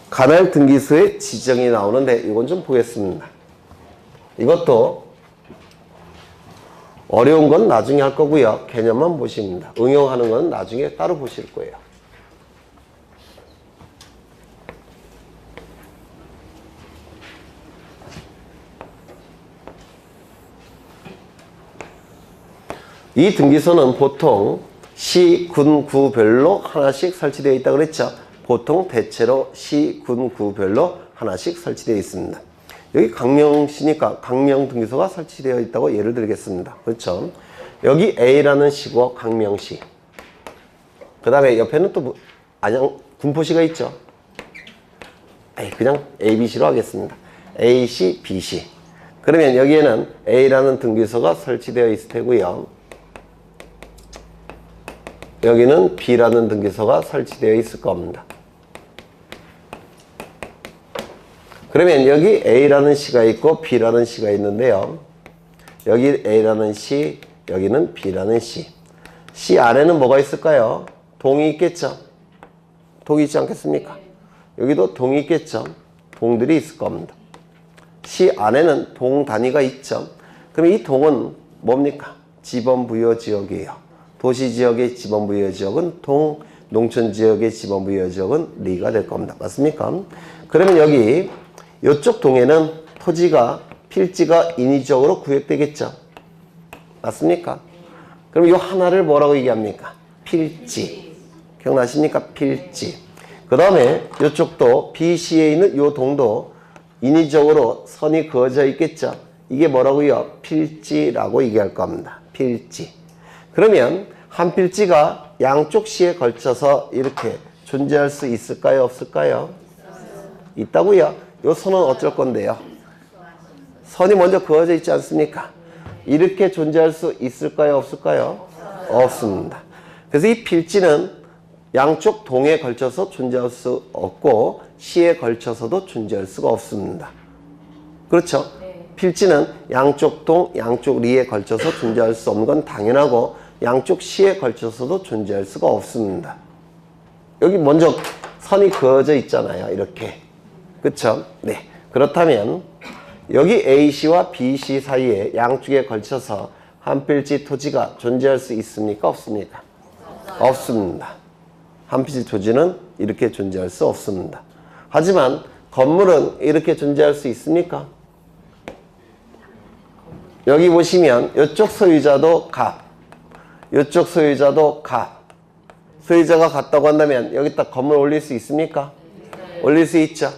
관할 등기소의 지정이 나오는데 이건 좀 보겠습니다. 이것도 어려운 건 나중에 할 거고요. 개념만 보십니다. 응용하는 건 나중에 따로 보실 거예요. 이 등기소는 보통 시, 군, 구별로 하나씩 설치되어 있다고 그랬죠. 보통 대체로 시, 군, 구별로 하나씩 설치되어 있습니다. 여기 강명시니까 강명등기소가 설치되어 있다고 예를 들겠습니다. 그렇죠? 여기 A라는 시고 강명시. 그 다음에 옆에는 또 안양 군포시가 있죠. 그냥 ABC로 하겠습니다. A시, B시. 그러면 여기에는 A라는 등기소가 설치되어 있을 테고요. 여기는 B라는 등기소가 설치되어 있을 겁니다. 그러면 여기 A라는 시가 있고 B라는 시가 있는데요. 여기 A라는 시, 여기는 B라는 시. 시 안에는 뭐가 있을까요? 동이 있겠죠? 동이 있지 않겠습니까? 여기도 동이 있겠죠? 동들이 있을 겁니다. 시 안에는 동 단위가 있죠? 그럼 이 동은 뭡니까? 지번부여지역이에요. 도시지역의 지번부여지역은 동, 농촌지역의 지번부여지역은 리가 될 겁니다. 맞습니까? 그러면 여기 이쪽 동에는 토지가 필지가 인위적으로 구획되겠죠? 맞습니까? 그럼 이 하나를 뭐라고 얘기합니까? 필지. 기억나십니까? 필지. 그 다음에 이쪽도 BC에 있는 이 동도 인위적으로 선이 그어져 있겠죠? 이게 뭐라고요? 필지라고 얘기할 겁니다. 필지. 그러면 한 필지가 양쪽 시에 걸쳐서 이렇게 존재할 수 있을까요? 없을까요? 있다고요. 이 선은 어쩔 건데요? 선이 먼저 그어져 있지 않습니까? 이렇게 존재할 수 있을까요? 없을까요? 없습니다. 그래서 이 필지는 양쪽 동에 걸쳐서 존재할 수 없고 시에 걸쳐서도 존재할 수가 없습니다. 그렇죠? 필지는 양쪽 동, 양쪽 리에 걸쳐서 존재할 수 없는 건 당연하고 양쪽 시에 걸쳐서도 존재할 수가 없습니다. 여기 먼저 선이 그어져 있잖아요. 이렇게. 그렇죠? 네. 그렇다면 여기 A시와 B시 사이에 양쪽에 걸쳐서 한 필지 토지가 존재할 수 있습니까? 없습니까? 없습니다. 한 필지 토지는 이렇게 존재할 수 없습니다. 하지만 건물은 이렇게 존재할 수 있습니까? 여기 보시면 이쪽 소유자도 갑, 이쪽 소유자도 갑. 소유자가 같다고 한다면 여기다 건물 올릴 수 있습니까? 올릴 수 있죠.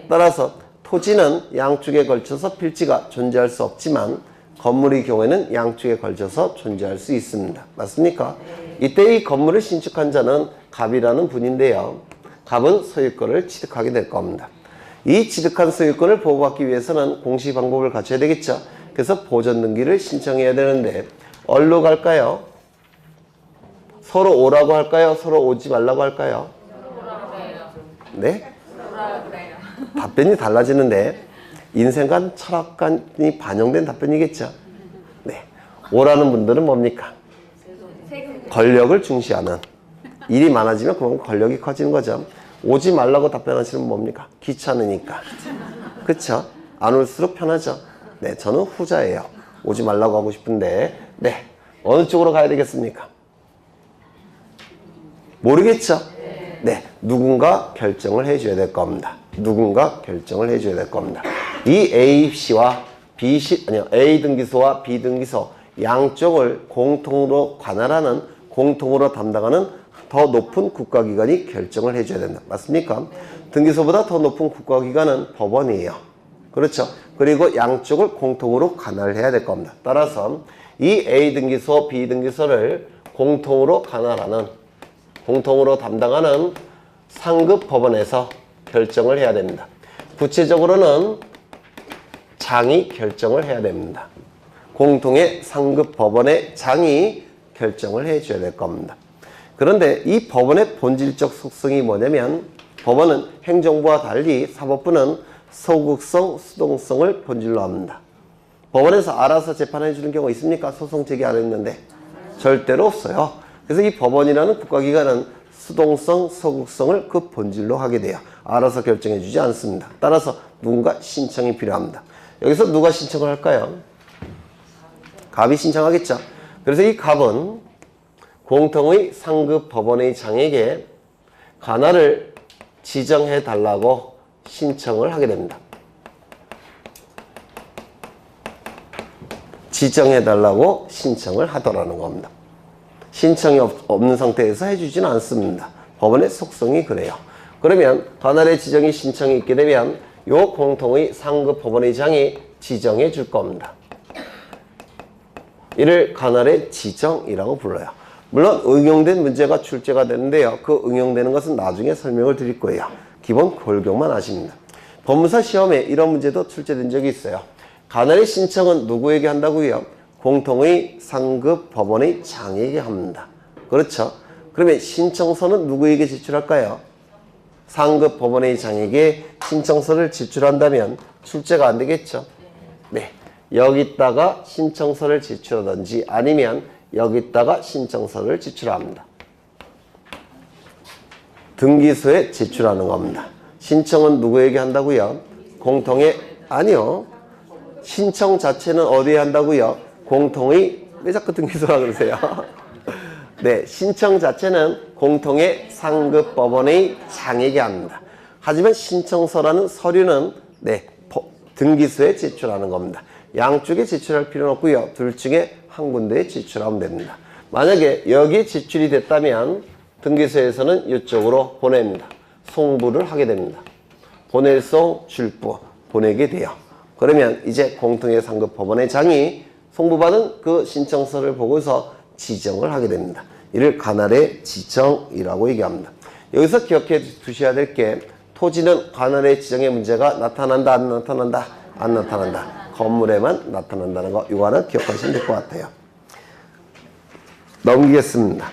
따라서 토지는 양쪽에 걸쳐서 필지가 존재할 수 없지만 건물의 경우에는 양쪽에 걸쳐서 존재할 수 있습니다. 맞습니까? 이때 이 건물을 신축한 자는 갑이라는 분인데요. 갑은 소유권을 취득하게 될 겁니다. 이 취득한 소유권을 보호받기 위해서는 공시 방법을 갖춰야 되겠죠. 그래서 보존등기를 신청해야 되는데 어디로 갈까요? 서로 오라고 할까요? 서로 오지 말라고 할까요? 네? 답변이 달라지는데 인생관, 철학관이 반영된 답변이겠죠. 네. 오라는 분들은 뭡니까? 권력을 중시하는. 일이 많아지면 그만큼 권력이 커지는 거죠. 오지 말라고 답변하시는 분 뭡니까? 귀찮으니까. 그쵸? 안 올수록 편하죠. 네, 저는 후자예요. 오지 말라고 하고 싶은데, 네. 어느 쪽으로 가야 되겠습니까? 모르겠죠? 네. 누군가 결정을 해줘야 될 겁니다. 누군가 결정을 해줘야 될 겁니다. 이 A씨와 B씨, 아니요, A 등기소와 B 등기소 양쪽을 공통으로 관할하는, 공통으로 담당하는 더 높은 국가기관이 결정을 해줘야 된다. 맞습니까? 등기소보다 더 높은 국가기관은 법원이에요. 그렇죠? 그리고 양쪽을 공통으로 관할해야 될 겁니다. 따라서 이 A 등기소, B 등기소를 공통으로 관할하는, 공통으로 담당하는 상급 법원에서 결정을 해야 됩니다. 구체적으로는 장이 결정을 해야 됩니다. 공통의 상급 법원의 장이 결정을 해줘야 될 겁니다. 그런데 이 법원의 본질적 속성이 뭐냐면 법원은 행정부와 달리 사법부는 소극성, 수동성을 본질로 합니다. 법원에서 알아서 재판해 주는 경우가 있습니까? 소송 제기 안 했는데 절대로 없어요. 그래서 이 법원이라는 국가기관은 수동성, 소극성을 그 본질로 하게 돼요. 알아서 결정해 주지 않습니다. 따라서 누군가 신청이 필요합니다. 여기서 누가 신청을 할까요? 갑이 신청하겠죠. 그래서 이 갑은 공통의 상급 법원의 장에게 관할을 지정해 달라고 신청을 하게 됩니다. 지정해 달라고 신청을 하더라는 겁니다. 신청이 없는 상태에서 해주지는 않습니다. 법원의 속성이 그래요. 그러면 관할의 지정이 신청이 있게 되면 요 공통의 상급 법원의장이 지정해 줄 겁니다. 이를 관할의 지정이라고 불러요. 물론 응용된 문제가 출제가 되는데요. 그 응용되는 것은 나중에 설명을 드릴 거예요. 기본 골격만 아십니다. 법무사 시험에 이런 문제도 출제된 적이 있어요. 관할의 신청은 누구에게 한다고요? 공통의 상급 법원의 장에게 합니다. 그렇죠? 그러면 신청서는 누구에게 제출할까요? 상급 법원의 장에게 신청서를 제출한다면 출제가 안 되겠죠? 네. 여기다가 신청서를 제출하든지 아니면 여기다가 신청서를 제출합니다. 등기소에 제출하는 겁니다. 신청은 누구에게 한다고요? 공통의 아니요. 신청 자체는 어디에 한다고요? 공통의 왜 자꾸 등기소라 그러세요? 네, 신청 자체는 공통의 상급 법원의 장에게 합니다. 하지만 신청서라는 서류는 네, 등기소에 제출하는 겁니다. 양쪽에 제출할 필요는 없고요. 둘 중에 한 군데에 제출하면 됩니다. 만약에 여기에 제출이 됐다면 등기소에서는 이쪽으로 보냅니다. 송부를 하게 됩니다. 보낼송, 출부, 보내게 돼요. 그러면 이제 공통의 상급 법원의 장이 송부받은 그 신청서를 보고서 지정을 하게 됩니다. 이를 관할의 지정이라고 얘기합니다. 여기서 기억해 두셔야 될 게 토지는 관할의 지정의 문제가 나타난다, 안 나타난다, 안 나타난다. 건물에만 나타난다는 거 이거 하나 기억하시면 될 것 같아요. 넘기겠습니다.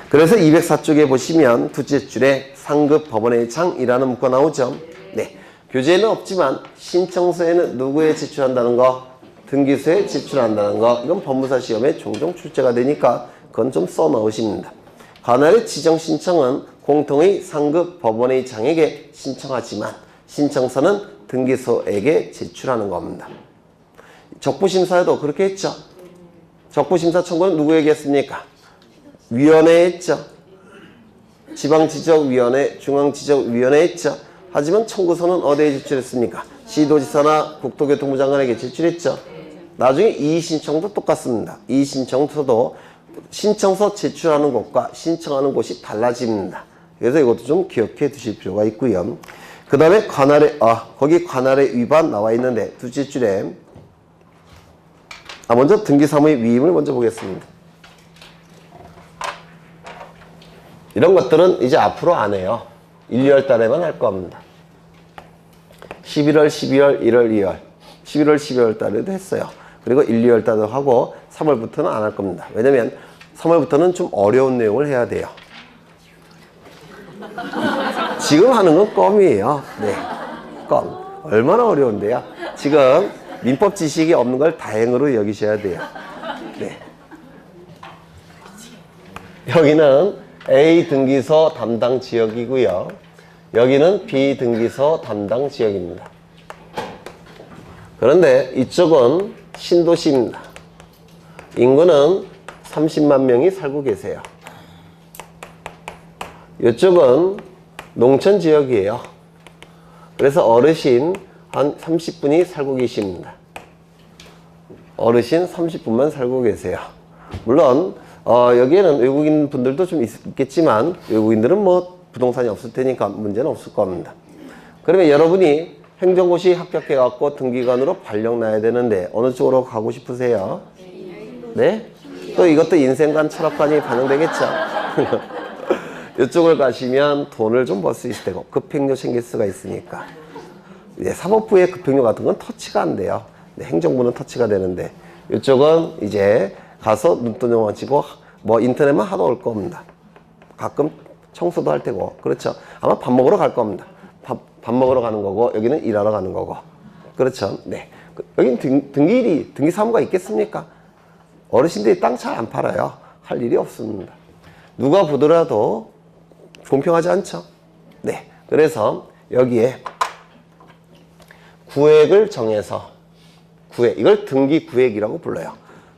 그래서 204쪽에 보시면 두째 줄에 상급 법원의 장이라는 문구가 나오죠. 네, 교재에는 없지만 신청서에는 누구에 제출한다는 거? 등기소에 제출한다는 거. 이건 법무사 시험에 종종 출제가 되니까 그건 좀 써놓으십니다. 관할의 지정 신청은 공통의 상급 법원의 장에게 신청하지만 신청서는 등기소에게 제출하는 겁니다. 적부심사에도 그렇게 했죠. 적부심사 청구는 누구에게 했습니까? 위원회에 했죠. 지방지적위원회, 중앙지적위원회에 했죠. 하지만 청구서는 어디에 제출했습니까? 시도지사나 국토교통부 장관에게 제출했죠. 나중에 이의신청도 똑같습니다. 이의신청서도 신청서 제출하는 곳과 신청하는 곳이 달라집니다. 그래서 이것도 좀 기억해 두실 필요가 있고요. 그 다음에 관할의, 거기 관할의 위반 나와 있는데, 두째 줄에, 먼저 등기사무의 위임을 먼저 보겠습니다. 이런 것들은 이제 앞으로 안 해요. 1, 2월 달에만 할 겁니다. 11월, 12월, 1월, 2월. 11월, 12월 달에도 했어요. 그리고 1, 2월 달도 하고 3월부터는 안 할 겁니다. 왜냐면 3월부터는 좀 어려운 내용을 해야 돼요. 지금 하는 건 껌이에요. 네, 껌. 얼마나 어려운데요. 지금 민법 지식이 없는 걸 다행으로 여기셔야 돼요. 네. 여기는 A 등기소 담당 지역이고요. 여기는 B 등기소 담당 지역입니다. 그런데 이쪽은 신도시입니다. 인구는 30만 명이 살고 계세요. 이쪽은 농촌 지역이에요. 그래서 어르신 한 30분이 살고 계십니다. 어르신 30분만 살고 계세요. 물론 여기에는 외국인 분들도 좀 있겠지만 외국인들은 뭐 부동산이 없을 테니까 문제는 없을 겁니다. 그러면 여러분이 행정고시 합격해 갖고 등기관으로 발령 나야 되는데 어느 쪽으로 가고 싶으세요? 네? 또 이것도 인생관 철학관이 반영되겠죠? 이쪽을 가시면 돈을 좀 벌 수 있을 테고 급행료 생길 수가 있으니까. 네, 사법부의 급행료 같은 건 터치가 안 돼요. 네, 행정부는 터치가 되는데 이쪽은 이제 가서 눈동자만 치고 뭐 인터넷만 하도 올 겁니다. 가끔 청소도 할 테고 그렇죠. 아마 밥 먹으러 갈 겁니다. 밥 먹으러 가는 거고 여기는 일하러 가는 거고 그렇죠. 네, 여기는 등기사무가 있겠습니까? 어르신들이 땅 잘 안 팔아요. 할 일이 없습니다. 누가 보더라도 공평하지 않죠. 네, 그래서 여기에 구획을 정해서 이걸 등기구획이라고 불러요.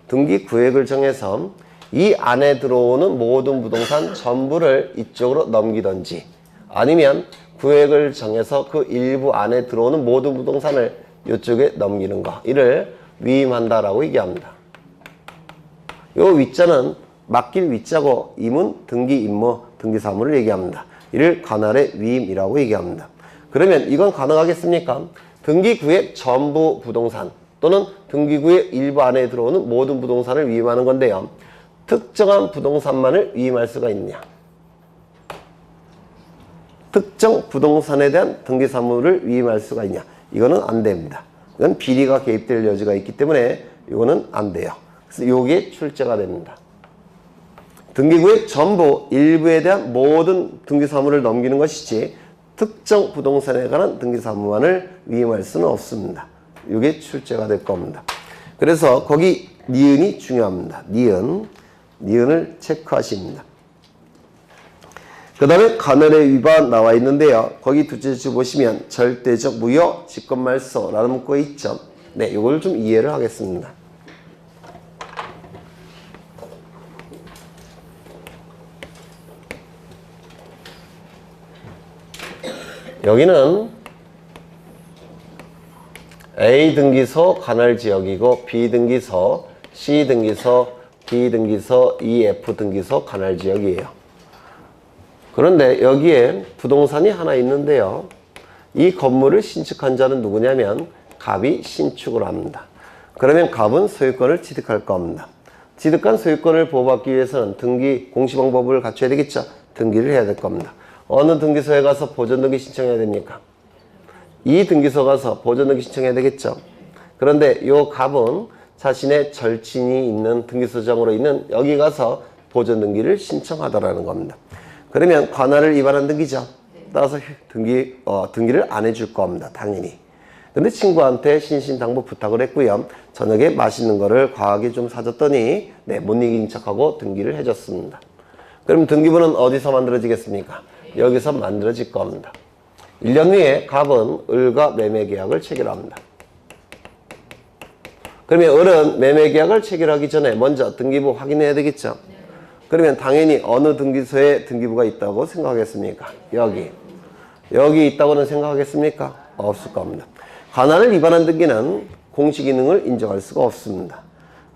등기구획을 정해서 이 안에 들어오는 모든 부동산 전부를 이쪽으로 넘기든지 아니면 구획을 정해서 그 일부 안에 들어오는 모든 부동산을 이쪽에 넘기는 거 이를 위임한다라고 얘기합니다. 요 위자는 맡길 위자고 임은 등기 임무, 등기사무를 얘기합니다. 이를 관할의 위임이라고 얘기합니다. 그러면 이건 가능하겠습니까? 등기구의 전부 부동산 또는 등기구의 일부 안에 들어오는 모든 부동산을 위임하는 건데요. 특정한 부동산만을 위임할 수가 있느냐? 특정 부동산에 대한 등기사무를 위임할 수가 있냐? 이거는 안 됩니다. 이건 비리가 개입될 여지가 있기 때문에 이거는 안 돼요. 그래서 요게 출제가 됩니다. 등기구의 전부, 일부에 대한 모든 등기사무를 넘기는 것이지 특정 부동산에 관한 등기사무만을 위임할 수는 없습니다. 이게 출제가 될 겁니다. 그래서 거기 니은이 중요합니다. 니은을 체크하십니다. 그 다음에 관할의 위반 나와 있는데요. 거기 둘째 줄 보시면 절대적 무효 직권말소라는 문구가 있죠. 네, 이걸 좀 이해를 하겠습니다. 여기는 A 등기소 관할지역이고 B 등기소, C 등기소, D 등기소, E, F 등기소 관할지역이에요. 그런데 여기에 부동산이 하나 있는데요. 이 건물을 신축한 자는 누구냐면 갑이 신축을 합니다. 그러면 갑은 소유권을 취득할 겁니다. 취득한 소유권을 보호받기 위해서는 등기 공시방법을 갖춰야 되겠죠. 등기를 해야 될 겁니다. 어느 등기소에 가서 보존등기 신청해야 됩니까? 이 등기소 가서 보존등기 신청해야 되겠죠. 그런데 이 갑은 자신의 절친이 있는 등기소장으로 있는 여기 가서 보존등기를 신청하더라는 겁니다. 그러면 관할을 위반한 등기죠. 따라서 등기를 안 해줄 겁니다. 당연히. 근데 친구한테 신신당부 부탁을 했고요. 저녁에 맛있는 거를 과하게 좀 사줬더니 못 이긴 척하고 등기를 해줬습니다. 그럼 등기부는 어디서 만들어지겠습니까? 여기서 만들어질 겁니다. 1년 후에 갑은 을과 매매계약을 체결합니다. 그러면 을은 매매계약을 체결하기 전에 먼저 등기부 확인해야 되겠죠. 그러면 당연히 어느 등기소에 등기부가 있다고 생각하겠습니까? 여기 있다고는 생각하겠습니까? 없을 겁니다. 관할을 위반한 등기는 공시기능을 인정할 수가 없습니다.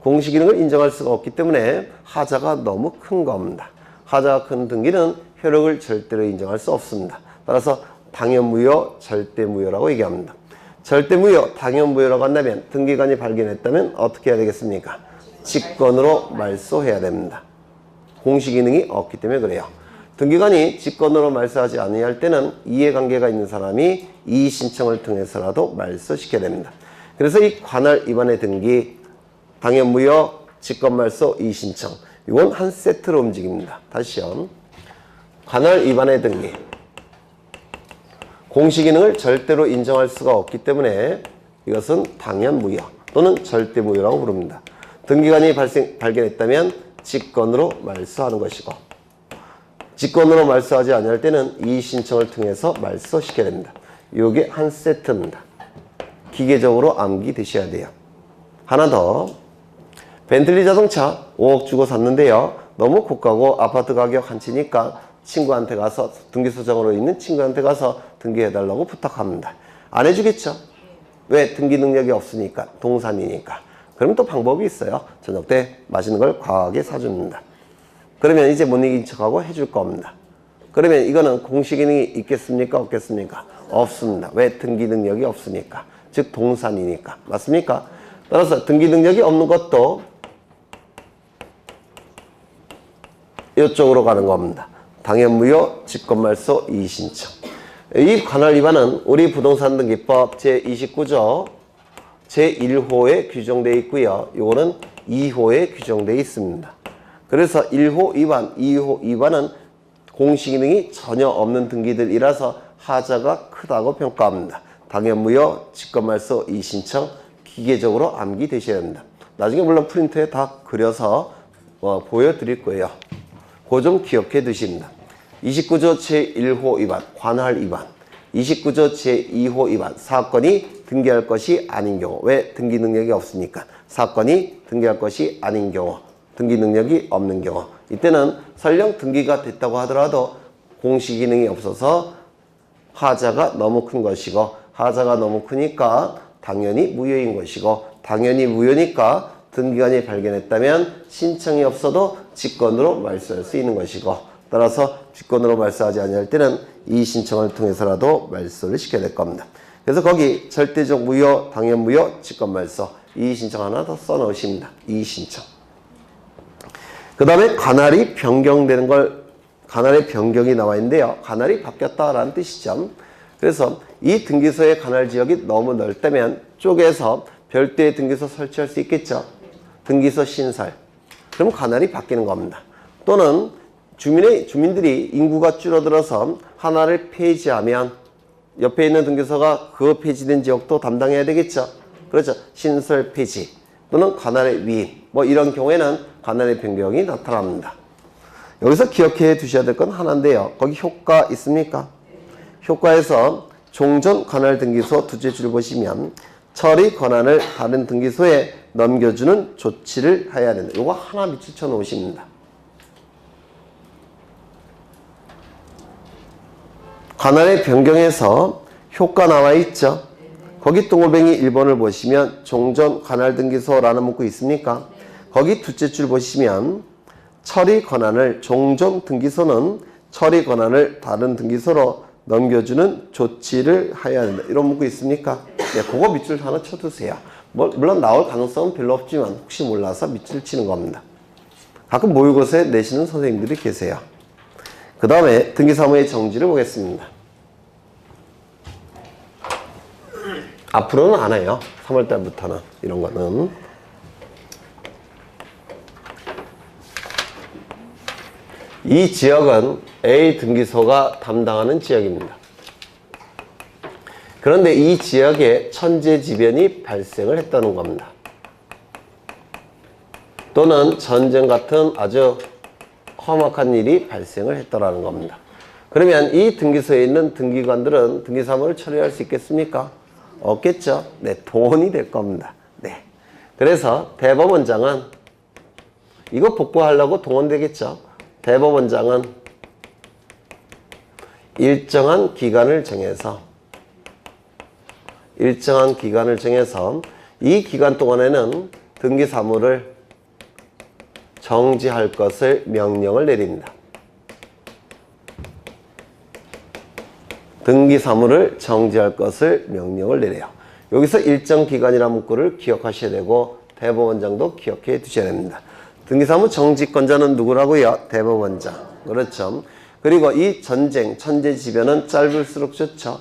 공시기능을 인정할 수가 없기 때문에 하자가 너무 큰 겁니다. 하자가 큰 등기는 효력을 절대로 인정할 수 없습니다. 따라서 당연무효, 절대무효라고 얘기합니다. 절대무효, 당연무효라고 한다면 등기관이 발견했다면 어떻게 해야 되겠습니까? 직권으로 말소해야 됩니다. 공시기능이 없기 때문에 그래요. 등기관이 직권으로 말소하지 아니할 때는 이해관계가 있는 사람이 이의신청을 통해서라도 말소시켜야 됩니다. 그래서 이 관할 위반의 등기, 당연무효, 직권말소, 이의신청 이건 한 세트로 움직입니다. 다시요. 관할 위반의 등기 공시기능을 절대로 인정할 수가 없기 때문에 이것은 당연무효 또는 절대무효라고 부릅니다. 등기관이 발견했다면 직권으로 말소하는 것이고 직권으로 말소하지 않을 때는 이의신청을 통해서 말소시켜야 됩니다. 이게 한 세트입니다. 기계적으로 암기되셔야 돼요. 하나 더. 벤틀리 자동차 5억 주고 샀는데요. 너무 고가고 아파트 가격 한치니까 친구한테 가서 등기소장으로 있는 친구한테 가서 등기해달라고 부탁합니다. 안 해주겠죠? 왜? 등기 능력이 없으니까. 동산이니까. 그럼 또 방법이 있어요. 저녁 때 맛있는 걸 과하게 사줍니다. 그러면 이제 못 이긴 척하고 해줄 겁니다. 그러면 이거는 공시기능이 있겠습니까? 없겠습니까? 없습니다. 왜? 등기 능력이 없으니까. 즉 동산이니까. 맞습니까? 따라서 등기 능력이 없는 것도 이쪽으로 가는 겁니다. 당연무효, 직권말소, 이의신청. 이 관할 위반은 우리 부동산등기법 제29조 제1호에 규정되어 있고요. 이거는 2호에 규정되어 있습니다. 그래서 1호 위반, 2호 위반은 공시기능이 전혀 없는 등기들이라서 하자가 크다고 평가합니다. 당연무효, 직권말소, 이의신청 기계적으로 암기되셔야 합니다. 나중에 물론 프린트에 다 그려서 보여드릴 거예요. 그거 좀 기억해 두십니다. 29조 제1호 위반, 관할 위반. 29조 제2호 위반, 사건이 등기할 것이 아닌 경우. 왜? 등기 능력이 없으니까. 사건이 등기할 것이 아닌 경우. 등기 능력이 없는 경우. 이때는 설령 등기가 됐다고 하더라도 공시기능이 없어서 하자가 너무 큰 것이고, 하자가 너무 크니까 당연히 무효인 것이고, 당연히 무효니까 등기관이 발견했다면 신청이 없어도 직권으로 말소할 수 있는 것이고, 따라서 직권으로 말소하지 아니할 때는 이의 신청을 통해서라도 말소를 시켜야 될 겁니다. 그래서 거기 절대적 무효, 당연 무효, 직권 말소 이의 신청 하나 더 써 넣으십니다. 이의 신청. 그 다음에 관할이 변경되는 걸 관할의 변경이 나와 있는데요. 관할이 바뀌었다라는 뜻이죠. 그래서 이 등기소의 관할 지역이 너무 넓다면 쪼개서 별도의 등기소 설치할 수 있겠죠. 등기소 신설. 그럼 관할이 바뀌는 겁니다. 또는 주민들이 인구가 줄어들어서 하나를 폐지하면 옆에 있는 등기소가 그 폐지된 지역도 담당해야 되겠죠. 그렇죠. 신설 폐지 또는 관할의 위임 뭐 이런 경우에는 관할의 변경이 나타납니다. 여기서 기억해 두셔야 될 건 하나인데요. 거기 효과 있습니까? 효과에서 종전 관할 등기소 두째 줄 보시면 처리 권한을 다른 등기소에 넘겨주는 조치를 해야 된다. 이거 하나 밑줄 쳐 놓으십니다. 관할의 변경에서 효과 나와 있죠. 거기 동글뱅이 1번을 보시면 종전 관할 등기소라는 문구 있습니까? 거기 두째 줄 보시면 처리 권한을 종전 등기소는 처리 권한을 다른 등기소로 넘겨주는 조치를 해야 된다. 이런 문구 있습니까? 네, 그거 밑줄 하나 쳐두세요. 물론 나올 가능성은 별로 없지만 혹시 몰라서 밑줄 치는 겁니다. 가끔 모의고사에 내시는 선생님들이 계세요. 그 다음에 등기사무의 정지를 보겠습니다. 앞으로는 안 해요. 3월달부터는 이런 거는. 이 지역은 A 등기소가 담당하는 지역입니다. 그런데 이 지역에 천재지변이 발생을 했다는 겁니다. 또는 전쟁 같은 아주 험악한 일이 발생을 했다는 겁니다. 그러면 이 등기소에 있는 등기관들은 등기사무를 처리할 수 있겠습니까? 없겠죠. 네, 돈이 될 겁니다. 네. 그래서 대법원장은 이거 복구하려고 동원되겠죠. 대법원장은 일정한 기간을 정해서 이 기간 동안에는 등기사무를 정지할 것을 명령을 내립니다. 등기사무를 정지할 것을 명령을 내려요. 여기서 일정 기간이라는 문구를 기억하셔야 되고 대법원장도 기억해 두셔야 됩니다. 등기사무 정지권자는 누구라고요? 대법원장. 그렇죠. 그리고 이 전쟁, 천재지변은 짧을수록 좋죠.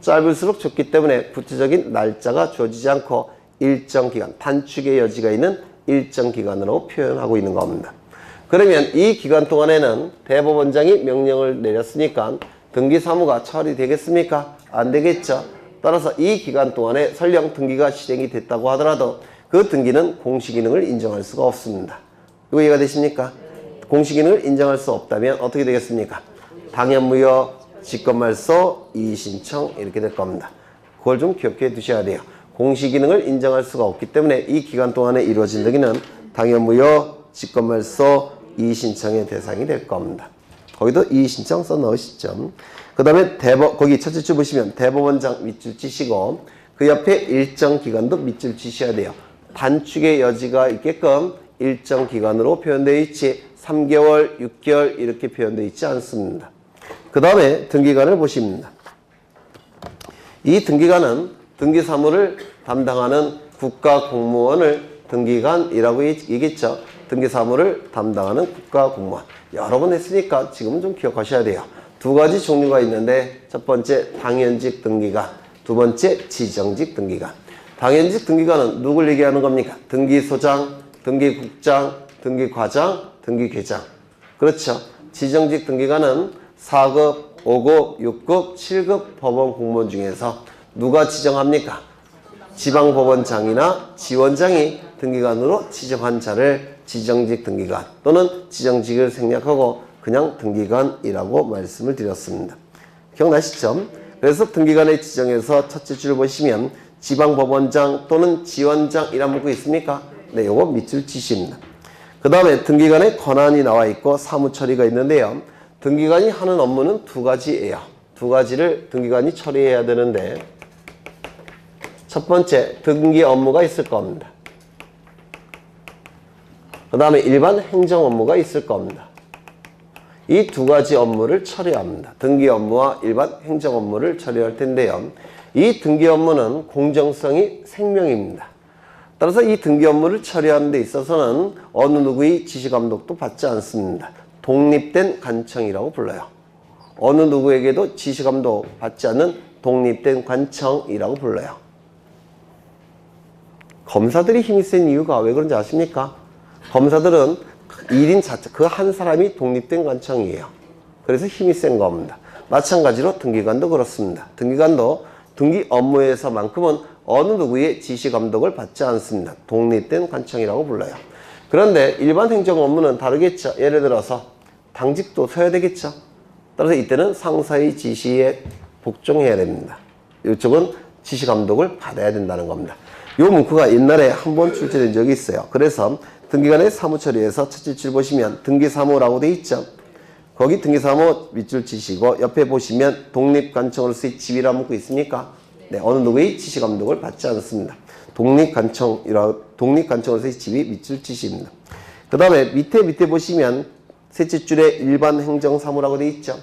짧을수록 좋기 때문에 구체적인 날짜가 주어지지 않고 일정 기간, 단축의 여지가 있는 일정 기간으로 표현하고 있는 겁니다. 그러면 이 기간 동안에는 대법원장이 명령을 내렸으니까 등기사무가 처리되겠습니까? 안 되겠죠. 따라서 이 기간 동안에 설령 등기가 실행이 됐다고 하더라도 그 등기는 공시기능을 인정할 수가 없습니다. 이거 이해가 되십니까? 공시기능을 인정할 수 없다면 어떻게 되겠습니까? 당연무효, 직권말소, 이의신청 이렇게 될 겁니다. 그걸 좀 기억해 두셔야 돼요. 공시기능을 인정할 수가 없기 때문에 이 기간 동안에 이루어진 등기는 당연무효, 직권말소, 이의신청의 대상이 될 겁니다. 거기도 이의신청 써 넣으시죠. 그 다음에 거기 첫째 줄 보시면 대법원장 밑줄 치시고 그 옆에 일정 기간도 밑줄 치셔야 돼요. 단축의 여지가 있게끔 일정 기간으로 표현되어 있지 3개월, 6개월 이렇게 표현되어 있지 않습니다. 그 다음에 등기관을 보십니다. 이 등기관은 등기사무를 담당하는 국가공무원을 등기관이라고 얘기했죠. 등기사무를 담당하는 국가공무원. 여러 번 했으니까 지금은 좀 기억하셔야 돼요. 두 가지 종류가 있는데 첫 번째 당연직 등기관, 두 번째 지정직 등기관. 당연직 등기관은 누굴 얘기하는 겁니까? 등기소장, 등기국장, 등기과장, 등기계장. 그렇죠. 지정직 등기관은 4급, 5급, 6급, 7급 법원 공무원 중에서 누가 지정합니까? 지방법원장이나 지원장이 등기관으로 지정한 자를 지정직 등기관 또는 지정직을 생략하고 그냥 등기관이라고 말씀을 드렸습니다. 기억나시죠? 그래서 등기관의 지정에서 첫째 줄 보시면 지방법원장 또는 지원장이란 문구 있습니까? 네, 요거 밑줄 치십니다. 그 다음에 등기관의 권한이 나와 있고 사무처리가 있는데요. 등기관이 하는 업무는 두 가지예요. 두 가지를 등기관이 처리해야 되는데 첫 번째 등기 업무가 있을 겁니다. 그 다음에 일반 행정 업무가 있을 겁니다. 이 두 가지 업무를 처리합니다. 등기 업무와 일반 행정 업무를 처리할 텐데요. 이 등기 업무는 공정성이 생명입니다. 따라서 이 등기 업무를 처리하는 데 있어서는 어느 누구의 지시감독도 받지 않습니다. 독립된 관청이라고 불러요. 어느 누구에게도 지시감독 받지 않는 독립된 관청이라고 불러요. 검사들이 힘이 센 이유가 왜 그런지 아십니까? 검사들은 일인 자체, 그 한 사람이 독립된 관청이에요. 그래서 힘이 센 겁니다. 마찬가지로 등기관도 그렇습니다. 등기관도 등기 업무에서만큼은 어느 누구의 지시 감독을 받지 않습니다. 독립된 관청이라고 불러요. 그런데 일반 행정 업무는 다르겠죠. 예를 들어서 당직도 서야 되겠죠. 따라서 이때는 상사의 지시에 복종해야 됩니다. 이쪽은 지시 감독을 받아야 된다는 겁니다. 이 문구가 옛날에 한 번 출제된 적이 있어요. 그래서 등기관의 사무처리에서 첫째 줄 보시면 등기사무라고 돼 있죠. 거기 등기사무 밑줄 치시고 옆에 보시면 독립관청으로서의 지위라는 문구 있습니까? 네, 어느 누구의 지시감독을 받지 않습니다. 독립관청으로서의 지위 밑줄 치십니다. 그 다음에 밑에 보시면 셋째 줄에 일반 행정사무라고 돼 있죠.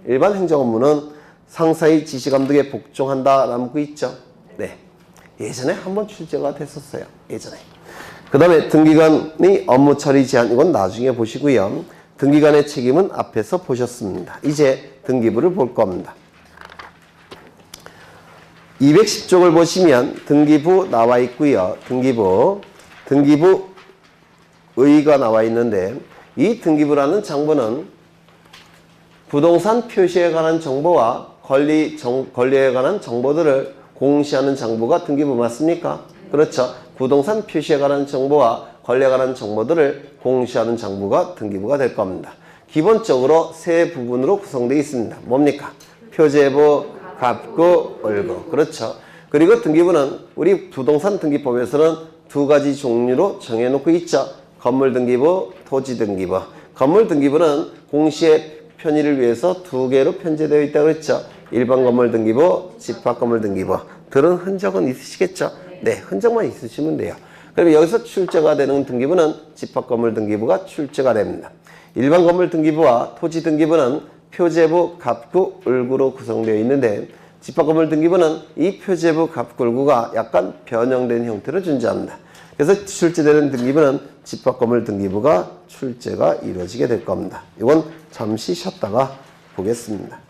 일반 행정 업무는 상사의 지시감독에 복종한다라는 문구 있죠. 네, 예전에 한번 출제가 됐었어요. 예전에. 그 다음에 등기관의 업무 처리 제한, 이건 나중에 보시고요. 등기관의 책임은 앞에서 보셨습니다. 이제 등기부를 볼 겁니다. 210쪽을 보시면 등기부 나와 있고요. 등기부 의의가 나와 있는데, 이 등기부라는 장부는 부동산 표시에 관한 정보와 권리에 관한 정보들을 공시하는 장부가 등기부 맞습니까? 그렇죠. 부동산 표시에 관한 정보와 권리에 관한 정보들을 공시하는 장부가 등기부가 될 겁니다. 기본적으로 세 부분으로 구성되어 있습니다. 뭡니까? 표제부, 갑구, 을구. 그렇죠. 그리고 등기부는 우리 부동산 등기법에서는 두 가지 종류로 정해놓고 있죠. 건물 등기부, 토지 등기부. 건물 등기부는 공시의 편의를 위해서 두 개로 편제되어 있다고 그랬죠. 일반 건물 등기부, 집합 건물 등기부. 들은 흔적은 있으시겠죠? 네, 흔적만 있으시면 돼요. 그러면 여기서 출제가 되는 등기부는 집합 건물 등기부가 출제가 됩니다. 일반 건물 등기부와 토지 등기부는 표제부, 갑구, 을구로 구성되어 있는데, 집합 건물 등기부는 이 표제부, 갑구, 을구가 약간 변형된 형태를 존재합니다. 그래서 출제되는 등기부는 집합 건물 등기부가 출제가 이루어지게 될 겁니다. 이건 잠시 쉬었다가 보겠습니다.